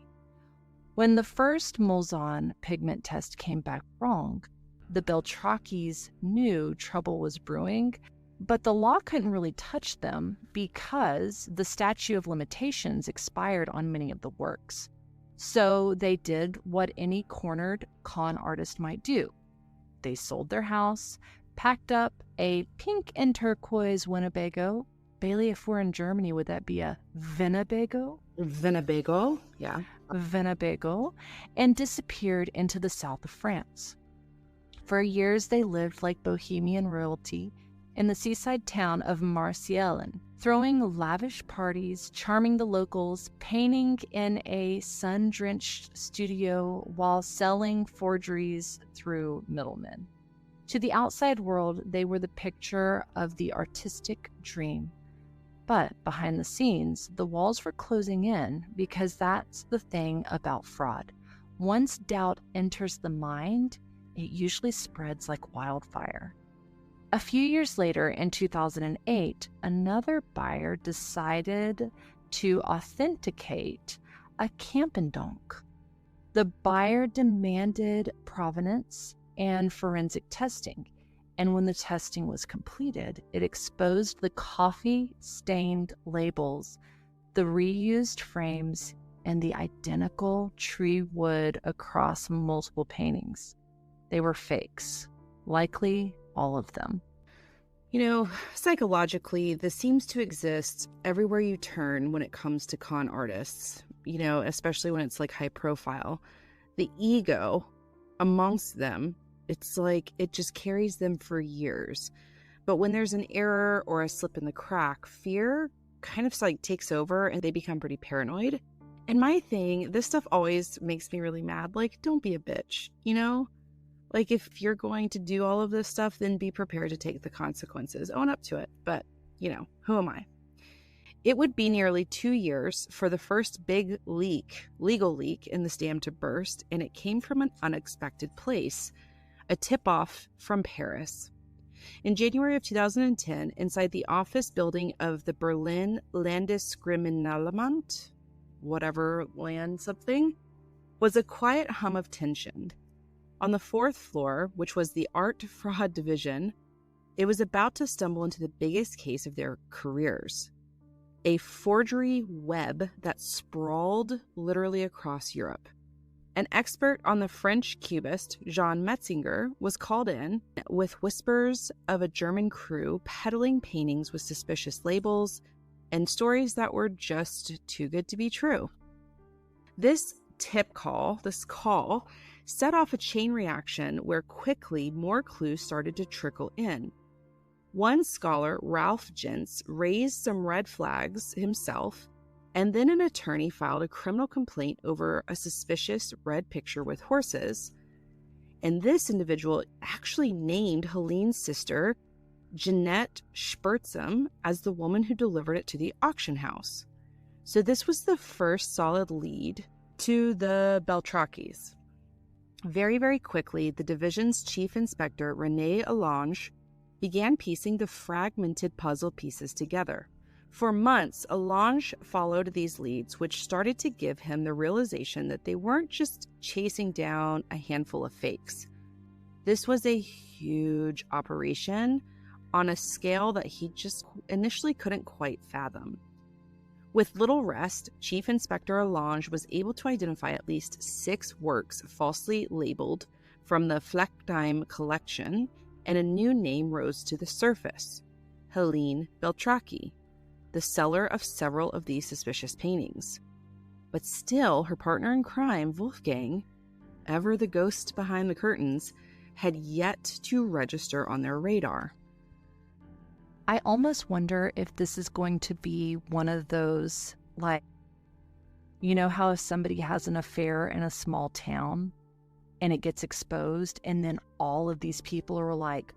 When the first Mulsanne pigment test came back wrong, the Beltracchis knew trouble was brewing, but the law couldn't really touch them because the statute of limitations expired on many of the works. So they did what any cornered con artist might do. They sold their house, packed up a pink and turquoise Winnebago. Bailey, if we're in Germany, would that be a Winnebago? Winnebago, yeah. Winnebago, and disappeared into the south of France. For years, they lived like bohemian royalty in the seaside town of Marseilles, throwing lavish parties, charming the locals, painting in a sun-drenched studio while selling forgeries through middlemen. To the outside world, they were the picture of the artistic dream. But behind the scenes, the walls were closing in because that's the thing about fraud. Once doubt enters the mind, it usually spreads like wildfire. A few years later, in 2008, another buyer decided to authenticate a Campendonk. The buyer demanded provenance and forensic testing, and when the testing was completed, it exposed the coffee-stained labels, the reused frames, and the identical tree wood across multiple paintings. They were fakes, likely all of them. You know, psychologically, this seems to exist everywhere you turn when it comes to con artists, you know, especially when it's like high profile. The ego amongst them, it's like it just carries them for years. But when there's an error or a slip in the crack, fear kind of like takes over and they become pretty paranoid. And my thing, this stuff always makes me really mad. Like, don't be a bitch, you know? Like, if you're going to do all of this stuff, then be prepared to take the consequences. Own up to it. But, you know, who am I? It would be nearly 2 years for the first big legal leak in this dam to burst, and it came from an unexpected place, a tip-off from Paris. In January of 2010, inside the office building of the Berlin Landeskriminalamt, whatever land something, was a quiet hum of tension. On the 4th floor, which was the art fraud division, it was about to stumble into the biggest case of their careers. A forgery web that sprawled literally across Europe. An expert on the French cubist, Jean Metzinger, was called in with whispers of a German crew peddling paintings with suspicious labels and stories that were just too good to be true. This call, set off a chain reaction where quickly more clues started to trickle in. One scholar, Ralph Jentz, raised some red flags himself, and then an attorney filed a criminal complaint over a suspicious red picture with horses. And this individual actually named Helene's sister, Jeanette Spertzum, as the woman who delivered it to the auction house. So this was the first solid lead to the Beltracchis. Very, very quickly, the division's chief inspector, René Allange, began piecing the fragmented puzzle pieces together. For months, Allange followed these leads, which started to give him the realization that they weren't just chasing down a handful of fakes. This was a huge operation on a scale that he just initially couldn't quite fathom. With little rest, Chief Inspector Allange was able to identify at least 6 works falsely labeled from the Fleckdime collection, and a new name rose to the surface: Helene Beltracchi, the seller of several of these suspicious paintings. But still, her partner in crime, Wolfgang, ever the ghost behind the curtains, had yet to register on their radar. I almost wonder if this is going to be one of those, like, you know how if somebody has an affair in a small town and it gets exposed, and then all of these people are like,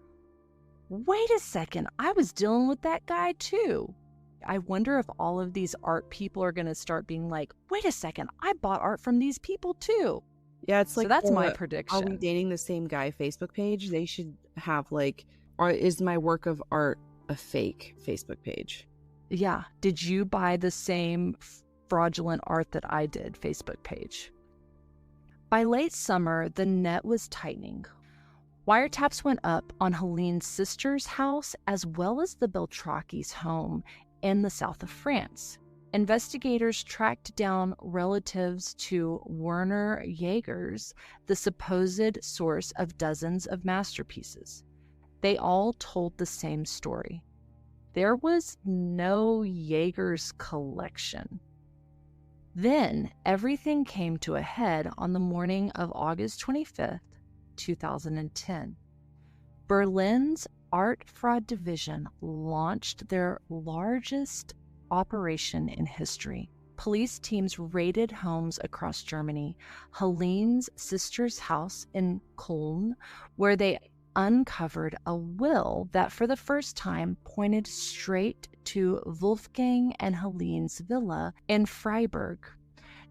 wait a second, I was dealing with that guy too. I wonder if all of these art people are going to start being like, wait a second, I bought art from these people too. Yeah, it's So like that's my the "Are we prediction. dating the same guy" Facebook page. They should have like, or is my work of art a fake Facebook page? Yeah. Did you buy the same fraudulent art that I did Facebook page? By late summer, the net was tightening. Wiretaps went up on Helene's sister's house as well as the Beltracchi's home in the south of France. Investigators tracked down relatives to Werner Jaegers, the supposed source of dozens of masterpieces. They all told the same story. There was no Jaegers collection. Then everything came to a head on the morning of August 25th, 2010. Berlin's Art Fraud Division launched their largest operation in history. Police teams raided homes across Germany, Helene's sister's house in Cologne, where they uncovered a will that for the first time pointed straight to Wolfgang and Helene's villa in Freiburg.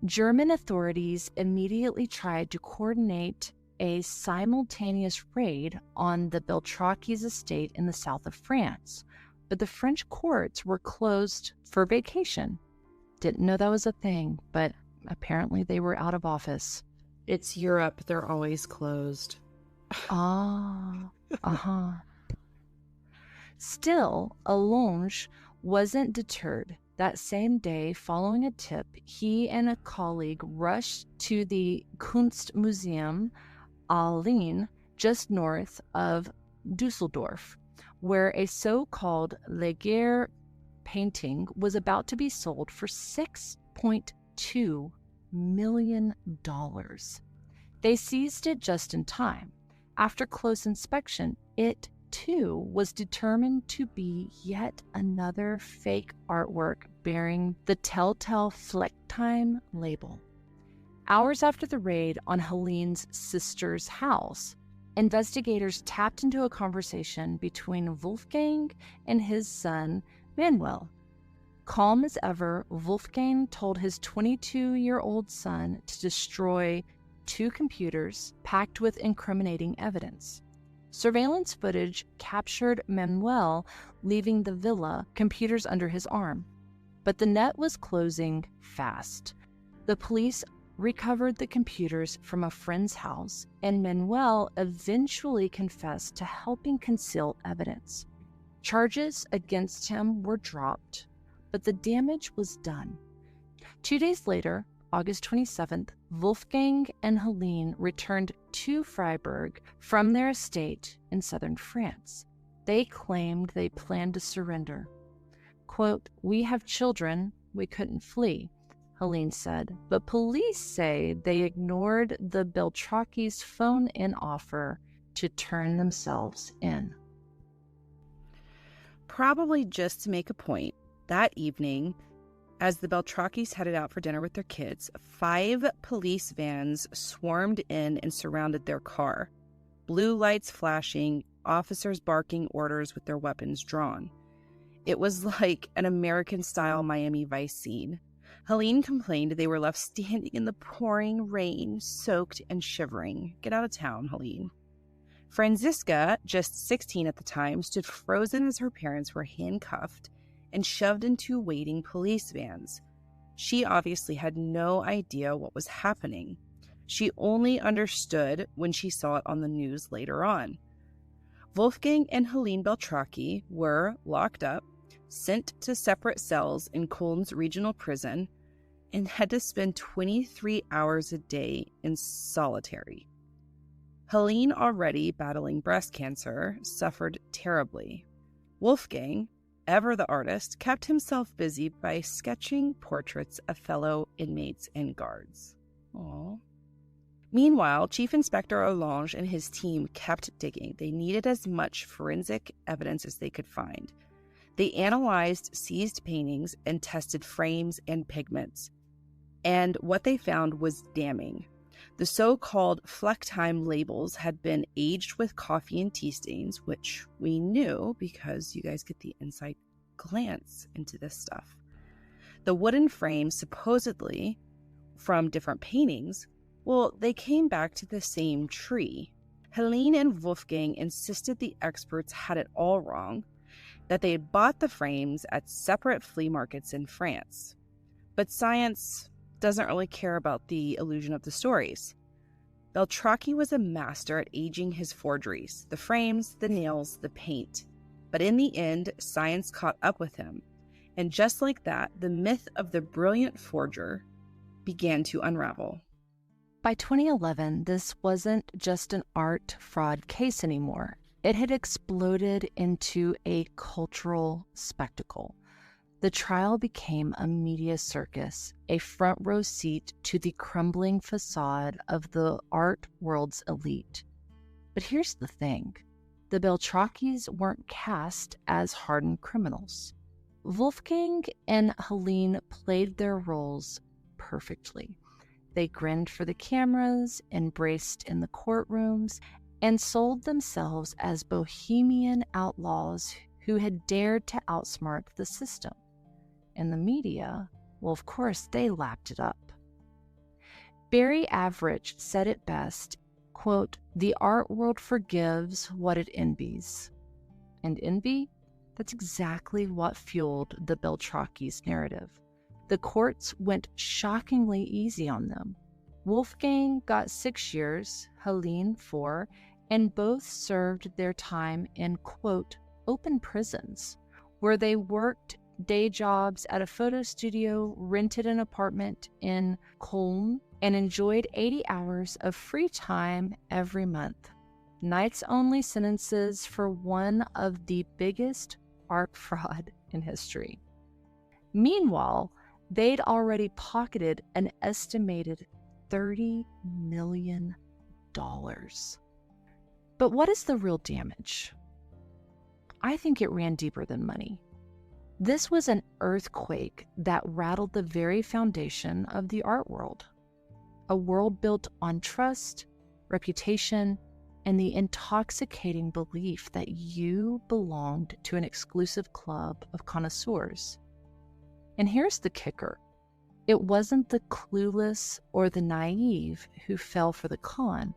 German authorities immediately tried to coordinate a simultaneous raid on the Beltracchi's estate in the south of France, but the French courts were closed for vacation. Didn't know that was a thing, but apparently they were out of office. It's Europe. They're always closed. Ah, uh-huh. Still, Allonge wasn't deterred. That same day, following a tip, he and a colleague rushed to the Kunstmuseum Helene, just north of Dusseldorf, where a so-called Laguerre painting was about to be sold for $6.2 million. They seized it just in time. After close inspection, it too was determined to be yet another fake artwork bearing the telltale Flecktime label. Hours after the raid on Helene's sister's house, investigators tapped into a conversation between Wolfgang and his son, Manuel. Calm as ever, Wolfgang told his 22-year-old son to destroy 2 computers packed with incriminating evidence. Surveillance footage captured Manuel leaving the villa, computers under his arm. But the net was closing fast. The police recovered the computers from a friend's house, and Manuel eventually confessed to helping conceal evidence. Charges against him were dropped, but the damage was done. 2 days later, August 27th, Wolfgang and Helene returned to Freiburg from their estate in southern France. They claimed they planned to surrender. Quote, "We have children, we couldn't flee," Helene said, but police say they ignored the Beltracchi's phone-in offer to turn themselves in. Probably just to make a point, that evening, as the Beltracchis headed out for dinner with their kids, 5 police vans swarmed in and surrounded their car. Blue lights flashing, officers barking orders with their weapons drawn. It was like an American-style Miami Vice scene. Helene complained they were left standing in the pouring rain, soaked and shivering. Get out of town, Helene. Franziska, just 16 at the time, stood frozen as her parents were handcuffed and shoved into waiting police vans. She obviously had no idea what was happening. She only understood when she saw it on the news later on. Wolfgang and Helene Beltracchi were locked up, sent to separate cells in Köln's regional prison, and had to spend 23 hours a day in solitary. Helene, already battling breast cancer, suffered terribly. Wolfgang, ever the artist, kept himself busy by sketching portraits of fellow inmates and guards. Aww. Meanwhile, Chief Inspector Allange and his team kept digging. They needed as much forensic evidence as they could find. They analyzed seized paintings and tested frames and pigments. And what they found was damning. The so-called Flecktime labels had been aged with coffee and tea stains, which we knew because you guys get the inside glance into this stuff. The wooden frames, supposedly from different paintings, well, they came back to the same tree. Helene and Wolfgang insisted the experts had it all wrong, that they had bought the frames at separate flea markets in France. But science doesn't really care about the illusion of the stories. Beltracchi was a master at aging his forgeries, the frames, the nails, the paint. But in the end, science caught up with him. And just like that, the myth of the brilliant forger began to unravel. By 2011, this wasn't just an art fraud case anymore. It had exploded into a cultural spectacle. The trial became a media circus, a front row seat to the crumbling facade of the art world's elite. But here's the thing. The Beltracchis weren't cast as hardened criminals. Wolfgang and Helene played their roles perfectly. They grinned for the cameras, embraced in the courtrooms, and sold themselves as bohemian outlaws who had dared to outsmart the system. And the media, well, of course, they lapped it up. Barry Average said it best, quote, "The art world forgives what it envies." And envy? That's exactly what fueled the Beltracchi's narrative. The courts went shockingly easy on them. Wolfgang got 6 years, Helene 4, and both served their time in, quote, open prisons, where they worked day jobs at a photo studio, rented an apartment in Cologne, and enjoyed 80 hours of free time every month. Nights-only sentences for one of the biggest art fraud in history. Meanwhile, they'd already pocketed an estimated $30 million. But what is the real damage? I think it ran deeper than money. This was an earthquake that rattled the very foundation of the art world. A world built on trust, reputation, and the intoxicating belief that you belonged to an exclusive club of connoisseurs. And here's the kicker. It wasn't the clueless or the naive who fell for the con.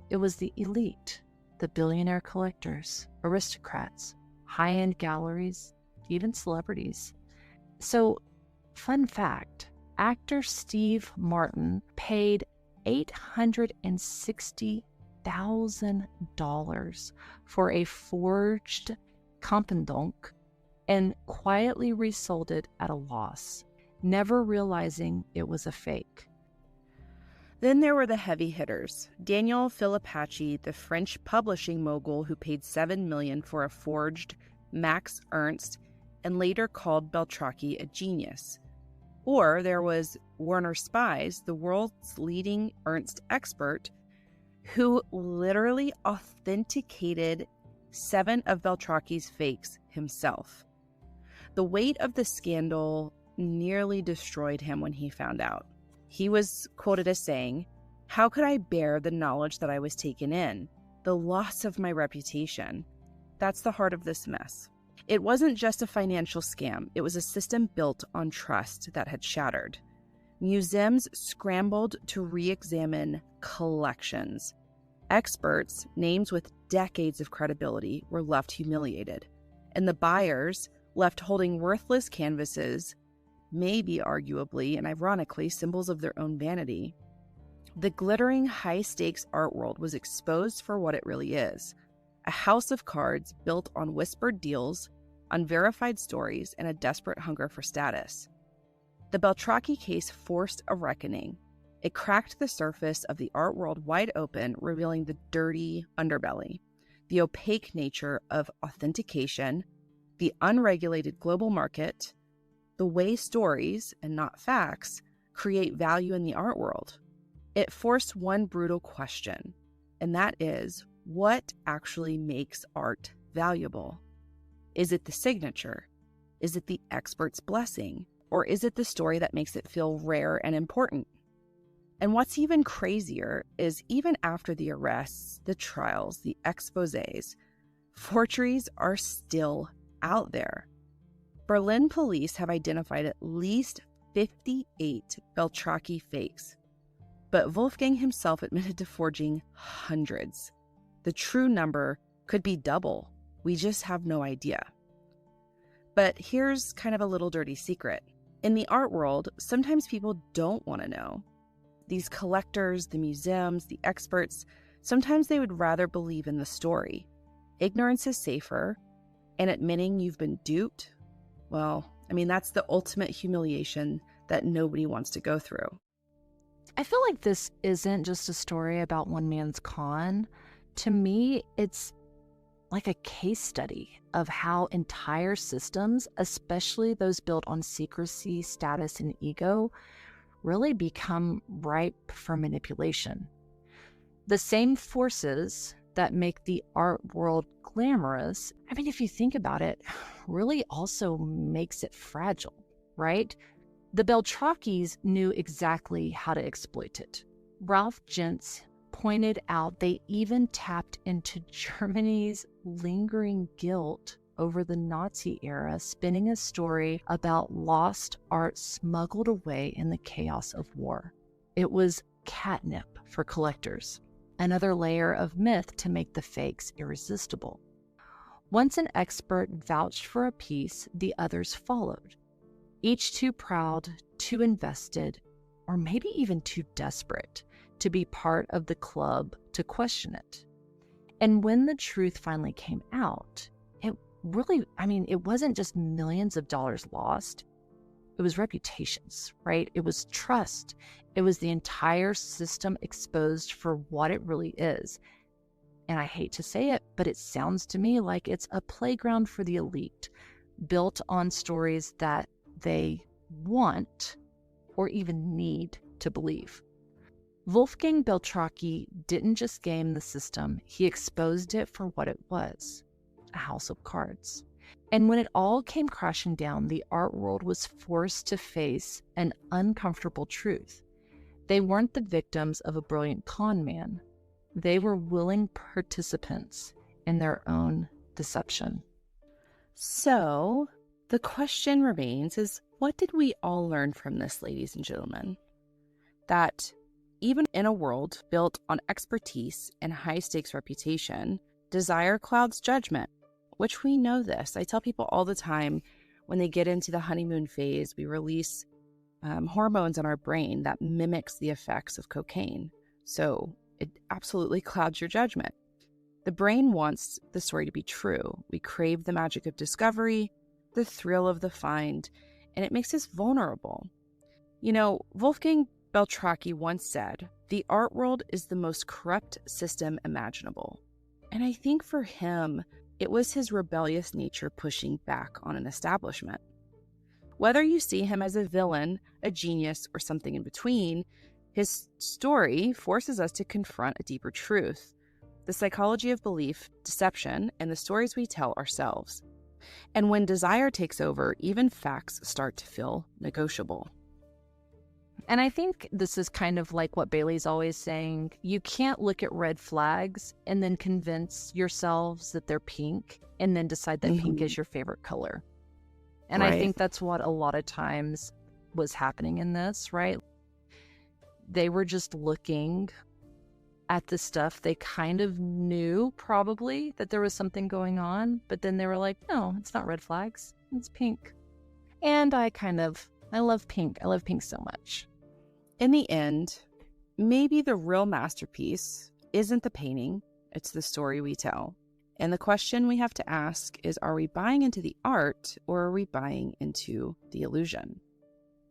It was the elite, the billionaire collectors, aristocrats, high-end galleries, even celebrities. So, fun fact, actor Steve Martin paid $860,000 for a forged compendonk and quietly resold it at a loss, never realizing it was a fake. Then there were the heavy hitters. Daniel Philippacci, the French publishing mogul who paid $7 million for a forged Max Ernst and later called Beltracchi a genius. Or there was Werner Spies, the world's leading Ernst expert, who literally authenticated 7 of Beltracchi's fakes himself. The weight of the scandal nearly destroyed him when he found out. He was quoted as saying, "How could I bear the knowledge that I was taken in? The loss of my reputation." That's the heart of this mess. It wasn't just a financial scam. It was a system built on trust that had shattered. Museums scrambled to re-examine collections. Experts, names with decades of credibility, were left humiliated. And the buyers, left holding worthless canvases, maybe arguably and ironically symbols of their own vanity. The glittering high-stakes art world was exposed for what it really is. A house of cards built on whispered deals, unverified stories, and a desperate hunger for status. The Beltracchi case forced a reckoning. It cracked the surface of the art world wide open, revealing the dirty underbelly, the opaque nature of authentication, the unregulated global market, the way stories, and not facts, create value in the art world. It forced one brutal question, and that is, what actually makes art valuable? Is it the signature? Is it the expert's blessing? Or is it the story that makes it feel rare and important? And what's even crazier is even after the arrests, the trials, the exposés, forgeries are still out there. Berlin police have identified at least 58 Beltracchi fakes, but Wolfgang himself admitted to forging hundreds. The true number could be double. We just have no idea. But here's kind of a little dirty secret. In the art world, sometimes people don't want to know. These collectors, the museums, the experts, sometimes they would rather believe in the story. Ignorance is safer, and admitting you've been duped, well, I mean, that's the ultimate humiliation that nobody wants to go through. I feel like this isn't just a story about one man's con. To me, it's like a case study of how entire systems, especially those built on secrecy, status, and ego, really become ripe for manipulation. The same forces that make the art world glamorous, I mean, if you think about it, really also makes it fragile, right? The Beltrachis knew exactly how to exploit it. Ralph Jentz pointed out they even tapped into Germany's lingering guilt over the Nazi era, spinning a story about lost art smuggled away in the chaos of war. It was catnip for collectors, another layer of myth to make the fakes irresistible. Once an expert vouched for a piece, the others followed, each too proud, too invested, or maybe even too desperate to be part of the club to question it. And when the truth finally came out, it really, it wasn't just millions of dollars lost. It was reputations, right? It was trust. It was the entire system exposed for what it really is. And I hate to say it, but it sounds to me like it's a playground for the elite, built on stories that they want or even need to believe. Wolfgang Beltracchi didn't just game the system, he exposed it for what it was, a house of cards. And when it all came crashing down, the art world was forced to face an uncomfortable truth. They weren't the victims of a brilliant con man. They were willing participants in their own deception. So the question remains is, what did we all learn from this, ladies and gentlemen? That even in a world built on expertise and high-stakes reputation, desire clouds judgment, which we know this. I tell people all the time, when they get into the honeymoon phase, we release hormones in our brain that mimics the effects of cocaine. So it absolutely clouds your judgment. The brain wants the story to be true. We crave the magic of discovery, the thrill of the find, and it makes us vulnerable. You know, Wolfgang Beltracchi once said, "The art world is the most corrupt system imaginable." And I think for him, it was his rebellious nature pushing back on an establishment. Whether you see him as a villain, a genius, or something in between, his story forces us to confront a deeper truth, the psychology of belief, deception, and the stories we tell ourselves. And when desire takes over, even facts start to feel negotiable. And I think this is kind of like what Bailey's always saying. You can't look at red flags and then convince yourselves that they're pink and then decide that pink is your favorite color. And Right. I think that's what a lot of times was happening in this, right? They were just looking at the stuff. They kind of knew probably that there was something going on, but then they were like, no, it's not red flags. It's pink. And I love pink. I love pink so much. In the end, maybe the real masterpiece isn't the painting, it's the story we tell. And the question we have to ask is, are we buying into the art or are we buying into the illusion?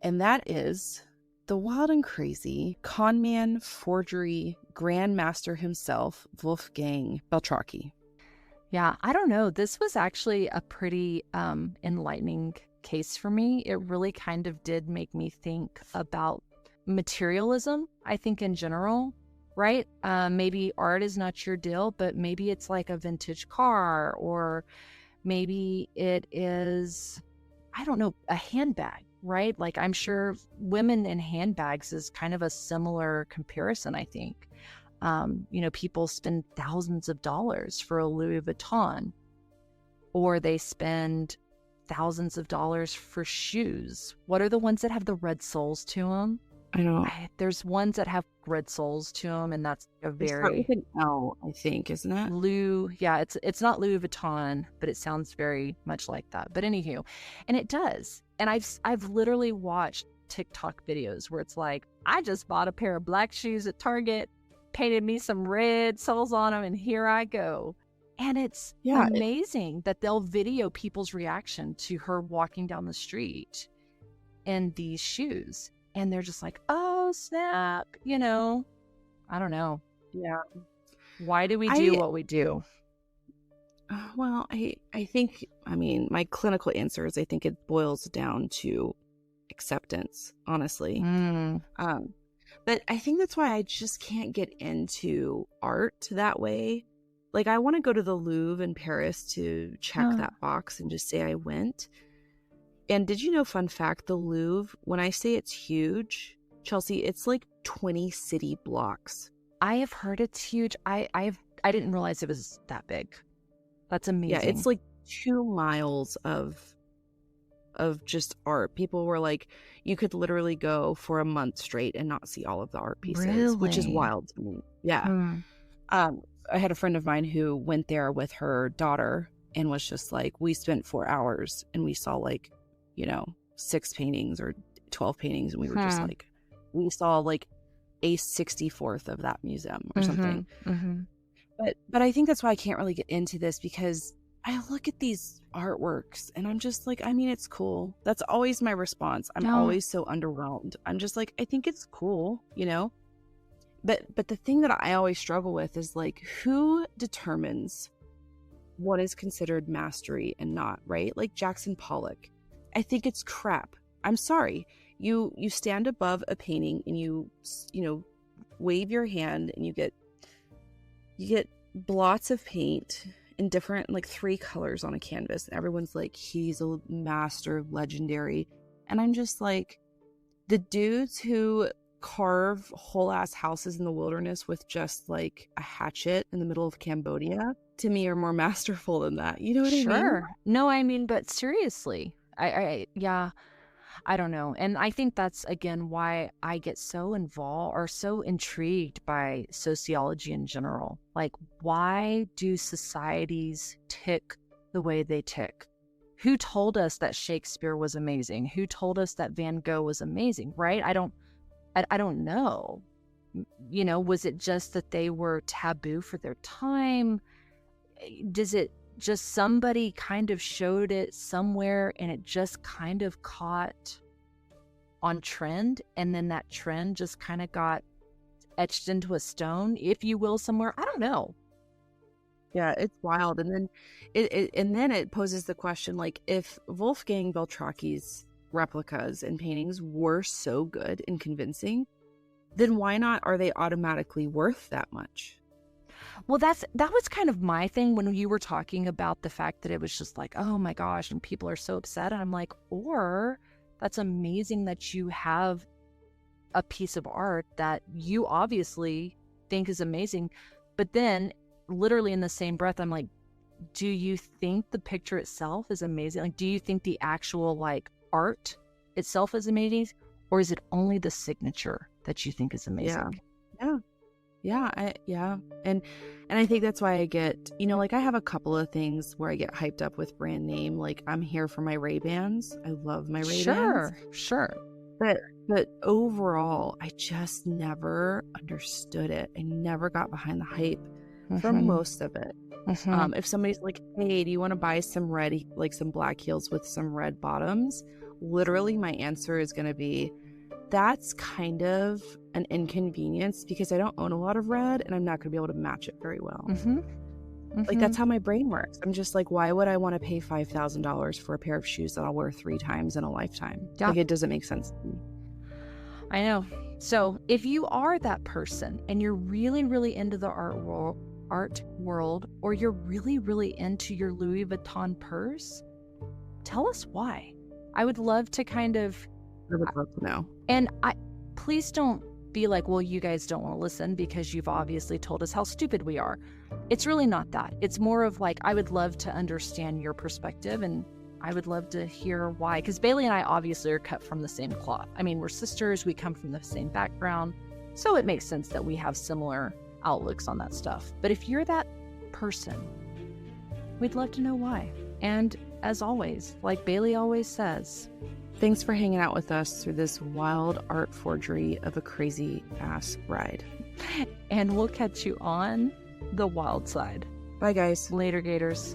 And that is the wild and crazy conman, forgery, grandmaster himself, Wolfgang Beltracchi. Yeah, I don't know. This was actually a pretty enlightening case for me. It really kind of did make me think about materialism, I think, in general, right? Maybe art is not your deal, but maybe it's like a vintage car, or maybe it is, I don't know, a handbag, right? Like, I'm sure women in handbags is kind of a similar comparison, I think. People spend thousands of dollars for a Louis Vuitton, or they spend thousands of dollars for shoes. What are the ones that have the red soles to them? I don't. There's ones that have red soles to them, and that's a They start with very an L, I think, isn't it? Yeah, it's not Louis Vuitton, but it sounds very much like that. But anywho, and it does. And I've literally watched TikTok videos where it's like, I just bought a pair of black shoes at Target, painted me some red soles on them, and here I go. And it's amazing that they'll video people's reaction to her walking down the street in these shoes. And they're just like, oh, snap, I don't know. Yeah. Why do we do what we do? Well, I think, my clinical answer is I think it boils down to acceptance, honestly. But I think that's why I just can't get into art that way. Like, I want to go to the Louvre in Paris to check that box and just say I went. And did you know, fun fact, the Louvre, when I say it's huge, Chelsea, it's like 20 city blocks. I have heard it's huge. I didn't realize it was that big. That's amazing. Yeah, it's like 2 miles of just art. People were like, you could literally go for a month straight and not see all of the art pieces, which is wild to me. Yeah. I had a friend of mine who went there with her daughter and was just like, we spent 4 hours and we saw 6 paintings or 12 paintings, and we were just like, we saw like a 64th of that museum or something. But I think that's why I can't really get into this, because I look at these artworks and I'm just like, it's cool. That's always my response. I'm always so underwhelmed. I'm just like, I think it's cool, But the thing that I always struggle with is like, who determines what is considered mastery and not, right? Like Jackson Pollock. I think it's crap. I'm sorry. You stand above a painting and you wave your hand and you get blots of paint in different, like 3 colors on a canvas. And everyone's like, he's a master, legendary. And I'm just like, the dudes who carve whole ass houses in the wilderness with just like a hatchet in the middle of Cambodia, to me, are more masterful than that. You know what I mean? Sure. No, but seriously, I don't know. And I think that's, again, why I get so involved or so intrigued by sociology in general. Like, why do societies tick the way they tick? Who told us that Shakespeare was amazing? Who told us that Van Gogh was amazing, right? I don't know. Was it just that they were taboo for their time? Does it just somebody kind of showed it somewhere and it just kind of caught on trend, and then that trend just kind of got etched into a stone, if you will, somewhere? I don't know. Yeah, it's wild. And then it poses the question, like, if Wolfgang Beltracchi's replicas and paintings were so good and convincing, then why not are they automatically worth that much? Well, that was kind of my thing when you were talking about the fact that it was just like, oh my gosh, and people are so upset. And I'm like, or that's amazing that you have a piece of art that you obviously think is amazing. But then literally in the same breath, I'm like, do you think the picture itself is amazing? Like, do you think the actual like art itself is amazing? Or is it only the signature that you think is amazing? Yeah. And I think that's why I get, like, I have a couple of things where I get hyped up with brand name. Like, I'm here for my Ray-Bans. I love my Ray-Bans. Sure. But overall, I just never understood it. I never got behind the hype for most of it. If somebody's like, hey, do you want to buy some black heels with some red bottoms? Literally, my answer is going to be, that's kind of an inconvenience because I don't own a lot of red and I'm not going to be able to match it very well. Like, that's how my brain works. I'm just like, why would I want to pay $5,000 for a pair of shoes that I'll wear 3 times in a lifetime? Yeah. Like, it doesn't make sense to me. I know. So if you are that person and you're really, really into the art world, or you're really, really into your Louis Vuitton purse, tell us why. I would love to kind of, I would love to know. and please don't be like, well, you guys don't want to listen because you've obviously told us how stupid we are. It's really not that. It's more of like, I would love to understand your perspective, and I would love to hear why. Because Bailey and I obviously are cut from the same cloth. I mean, we're sisters, we come from the same background. So it makes sense that we have similar outlooks on that stuff. But if you're that person, we'd love to know why. And as always, like Bailey always says, thanks for hanging out with us through this wild art forgery of a crazy ass ride. And we'll catch you on the wild side. Bye, guys. Later, Gators.